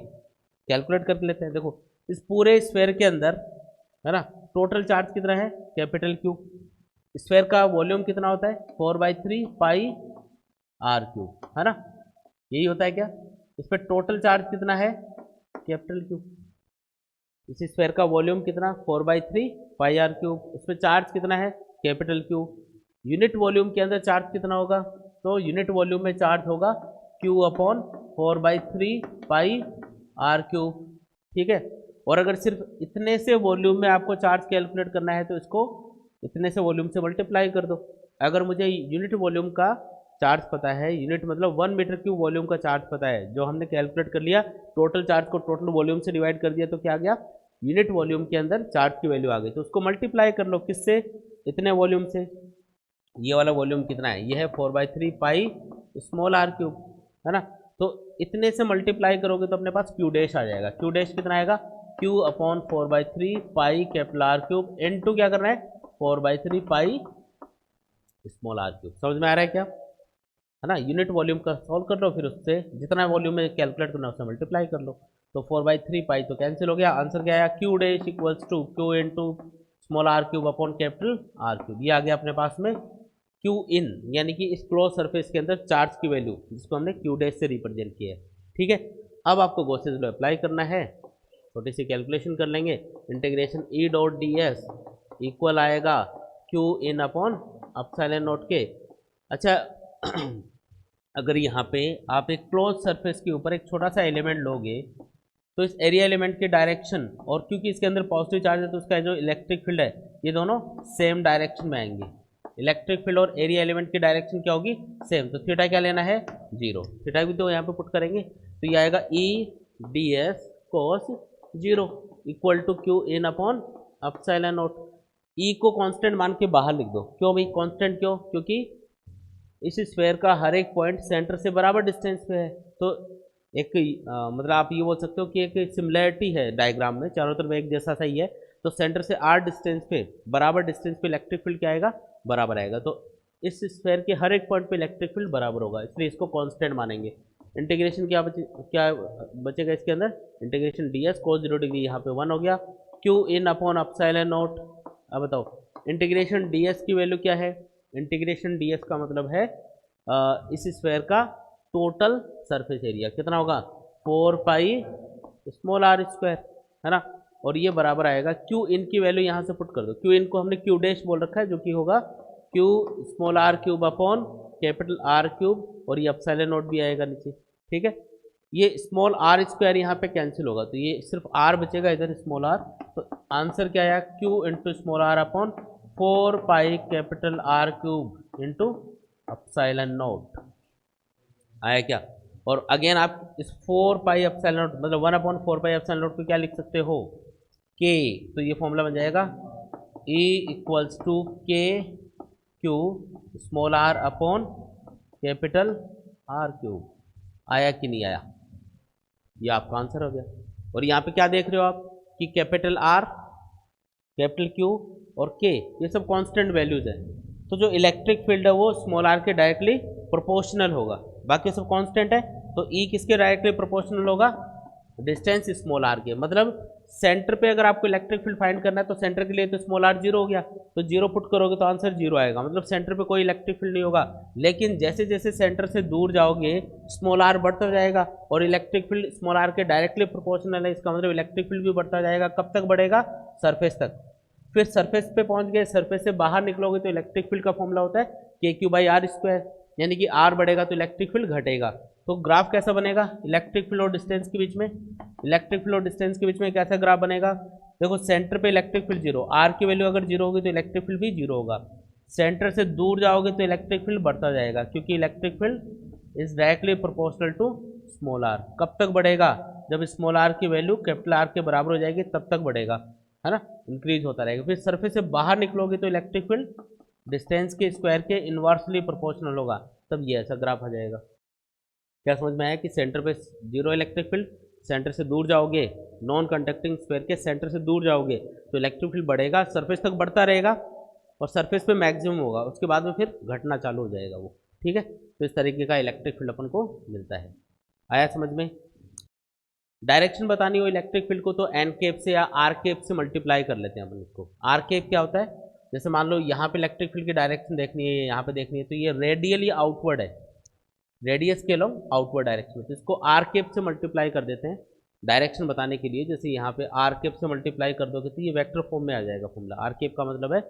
कैलकुलेट कर लेते हैं। देखो इस पूरे स्फेयर के अंदर है ना टोटल चार्ज कितना है, कैपिटल क्यू। स्फेयर का वॉल्यूम कितना होता है, 4/3 पाई आर क्यूब, है ना, यही होता है क्या। इस पर टोटल चार्ज कितना है, कैपिटल क्यू। इस स्फेयर का वॉल्यूम कितना, 4/3 पाई आर क्यूब। इस पर चार्ज कितना है, कैपिटल क्यू। यूनिट वॉल्यूम के अंदर चार्ज कितना होगा, तो यूनिट वॉल्यूम में चार्ज होगा Q upon 4/3 pi R cube. ठीक है, और अगर सिर्फ इतने से वॉल्यूम में आपको चार्ज कैलकुलेट करना है तो इसको इतने से वॉल्यूम से मल्टीप्लाई कर दो। अगर मुझे यूनिट वॉल्यूम का चार्ज पता है, यूनिट मतलब 1 मीटर क्यूब वॉल्यूम का चार्ज पता है, जो हमने कैलकुलेट कर लिया, टोटल चार्ज को टोटल वॉल्यूम से डिवाइड कर दिया तो क्या आ गया, यूनिट वॉल्यूम के अंदर चार्ज की वैल्यू आ गई। तो उसको मल्टीप्लाई कर लो किससे, इतने वॉल्यूम से। ये वाला वॉल्यूम कितना है, ये है 4/3 पाई स्मॉल आर क्यूब, है ना। तो इतने से मल्टीप्लाई करोगे तो अपने पास क्यू डैश आ जाएगा। क्यू डैश कितना आएगा, क्यू अपॉन 4/3 पाई कैपिटल आर क्यूब इनटू क्या करना है, 4/3 पाई स्मॉल आर क्यूब। समझ में आ रहा है क्या, है ना। यूनिट वॉल्यूम का सॉल्व कर लो, फिर उससे जितना वॉल्यूम में कैलकुलेट करना है उससे मल्टीप्लाई कर लो। तो 4/3 पाई तो कैंसिल हो गया, आंसर क्या आया, Q dash equals to Q into small R cube upon capital R cube. ये आ गया अपने पास में क्यू इन, यानी कि इस क्लोज सरफेस के अंदर चार्ज की वैल्यू, जिसको हमने क्यू डैश से रिप्रेजेंट किया है। ठीक है, अब आपको गॉसेस लॉ अप्लाई करना है, छोटी सी कैलकुलेशन कर लेंगे। Integration E dot D S equal आएगा Q in upon epsilon naught के। अच्छा अगर यहाँ पे आप एक क्लोज सरफेस के ऊपर एक छोटा सा एलिमेंट लोगे तो इस एरिया एलिमेंट के डायरेक्शन, और क्योंकि इसके अंदर पॉजिटिव चार्ज है तो उसका जो इलेक्ट्रिक फील्ड है ये दोनों सेम डायरेक्शन में आएंगे। इलेक्ट्रिक फील्ड और एरिया एलिमेंट की डायरेक्शन क्या होगी, सेम। तो थीटा क्या लेना है, 0। थीटा भी तो यहाँ पे पुट करेंगे, तो ये आएगा E D S cos 0 equal to Q in upon epsilon naught. E को कांस्टेंट मान के बाहर लिख दो। क्यों भाई कांस्टेंट, क्यों, क्योंकि इस स्फीयर का हर एक पॉइंट सेंटर से बराबर डिस्टेंस पे है। तो एक मतलब आप ये बोल सकते हो कि एक सिमिलैरिटी है डायग्राम में, चारों तरफ एक जैसा सा ही है। तो सेंटर से r डिस्टेंस पे, बराबर डिस्टेंस पे इलेक्ट्रिक फील्ड क्या आएगा, बराबर आएगा। तो इस स्फीयर के हर एक पॉइंट पे इलेक्ट्रिक फील्ड बराबर होगा, इसलिए इसको कांस्टेंट मानेंगे। इंटीग्रेशन क्या बचेगा इसके अंदर, integration D S cos 0 degree यहाँ पे 1 हो गया, Q in upon epsilon not. अब बताओ इंटीग्रेशन डी एस की वैल्यू क्या है, इंटीग्रेशन डी एस का मतलब है इस स्फीयर का टोटल सरफेस एरिया कितना होगा, 4 पाई स्मॉल आर स्क्वायर, है ना। और ये बराबर आएगा, क्यू इन की वैल्यू यहाँ से पुट कर दो। क्यू इन को हमने क्यू डैश बोल रखा है, जो कि होगा Q small R cube upon capital R cube, और ये एप्सिलॉन नॉट भी आएगा नीचे। ठीक है, ये स्मॉल आर स्क्वायर यहाँ पे कैंसिल होगा, तो ये सिर्फ आर बचेगा इधर, स्मॉल आर। तो आंसर क्या आया, Q into small R upon 4 pi capital R cube into epsilon naught आया क्या। और अगेन आप इस 4 पाई एप्सिलॉन नॉट मतलब 1/4 पाई एप्सिलॉन नॉट को क्या लिख सकते हो, के। तो ये फॉर्मूला बन जाएगा E equals to K Q small R upon capital R cube. आया कि नहीं आया, ये आपका आंसर हो गया। और यहाँ पे क्या देख रहे हो आप कि कैपिटल आर, कैपिटल क्यू और के ये सब कांस्टेंट वैल्यूज है। तो जो इलेक्ट्रिक फील्ड है वो स्मॉल आर के डायरेक्टली प्रोपोर्शनल होगा, बाकी सब कांस्टेंट है। तो ई किसके डायरेक्टली प्रोपोर्शनल होगा, डिस्टेंस स्मॉल आर के। मतलब सेंटर पे अगर आपको इलेक्ट्रिक फील्ड फाइंड करना है तो सेंटर के लिए तो स्मॉल आर 0 हो गया, तो 0 पुट करोगे तो आंसर 0 आएगा, मतलब सेंटर पे कोई इलेक्ट्रिक फील्ड नहीं होगा। लेकिन जैसे जैसे सेंटर से दूर जाओगे स्मॉल आर बढ़ता जाएगा, और इलेक्ट्रिक फील्ड स्मॉल आर के डायरेक्टली प्रोपोर्शनल है, इसका मतलब इलेक्ट्रिक फील्ड भी बढ़ता जाएगा। कब तक बढ़ेगा, सरफेस तक। फिर सरफेस पे पहुंच गए, सरफेस से बाहर निकलोगे तो इलेक्ट्रिक फील्ड का फॉर्मूला होता है के क्यू बाई आर स्क्वायर, यानी कि आर बढ़ेगा तो इलेक्ट्रिक फील्ड घटेगा। तो ग्राफ कैसा बनेगा, इलेक्ट्रिक फील्ड और डिस्टेंस के बीच में, इलेक्ट्रिक फील्ड और डिस्टेंस के बीच में कैसा ग्राफ बनेगा, देखो सेंटर पे इलेक्ट्रिक फील्ड 0, आर की वैल्यू अगर 0 होगी तो इलेक्ट्रिक फील्ड भी 0 होगा। सेंटर से दूर जाओगे तो इलेक्ट्रिक फील्ड बढ़ता जाएगा, क्योंकि electric field is directly proportional to small R. कब तक बढ़ेगा, जब स्मॉल आर की वैल्यू कैपिटल आर के बराबर हो जाएगी तब तक बढ़ेगा, है ना, इंक्रीज होता रहेगा। फिर सरफेस से बाहर निकलोगे तो इलेक्ट्रिक फील्ड डिस्टेंस के स्क्वायर के इन्वर्सली प्रोपोर्शनल होगा, तब ये ऐसा ग्राफ आ जाएगा। क्या समझ में आया कि सेंटर पे 0 इलेक्ट्रिक फील्ड, सेंटर से दूर जाओगे नॉन कंडक्टिंग स्क्वायर के सेंटर से दूर जाओगे तो इलेक्ट्रिक फील्ड बढ़ेगा, सरफेस तक बढ़ता रहेगा और सरफेस पे मैक्सिमम होगा, उसके बाद में फिर घटना चालू हो जाएगा वो। ठीक है, तो इस तरीके का इलेक्ट्रिक फील्ड अपन को मिलता है। आया समझ में। डायरेक्शन बतानी हो इलेक्ट्रिक फील्ड को तो एन केप से या आर केप से मल्टीप्लाई कर लेते हैं अपन इसको। आर केप क्या होता है, जैसे मान लो यहाँ पे इलेक्ट्रिक फील्ड की डायरेक्शन देखनी है, यहाँ पे देखनी है, तो ये रेडियली आउटवर्ड है, रेडियस के अलोंग आउटवर्ड डायरेक्शन में, तो इसको आर केप से मल्टीप्लाई कर देते हैं डायरेक्शन बताने के लिए। जैसे यहाँ पे आर केप से मल्टीप्लाई कर दोगे तो ये वेक्टर फॉर्म में आ जाएगा फॉर्मूला। आर केप का मतलब है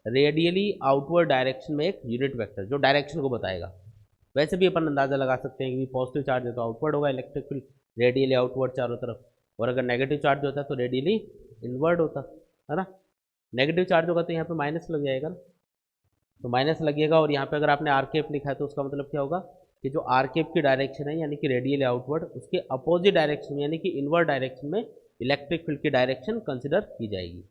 रेडियली आउटवर्ड डायरेक्शन में एक यूनिट वेक्टर जो डायरेक्शन को बताएगा। वैसे भी अपन अंदाजा लगा सकते हैं कि पॉजिटिव चार्ज है तो आउटवर्ड होगा इलेक्ट्रिक फील्ड, रेडियली आउटवर्ड चारों तरफ, और अगर नेगेटिव चार्ज होता है तो रेडियली इनवर्ड होता है ना। नेगेटिव चार्ज होगा तो यहाँ पे माइनस लग जाएगा ना, तो माइनस लगेगा। और यहाँ पे अगर आपने आर केप लिखा है तो उसका मतलब क्या होगा कि जो आर केप की डायरेक्शन है यानी कि रेडियल आउटवर्ड, उसके अपोजिट डायरेक्शन यानी कि इनवर्ड डायरेक्शन में इलेक्ट्रिक फील्ड की डायरेक्शन कंसिडर की जाएगी।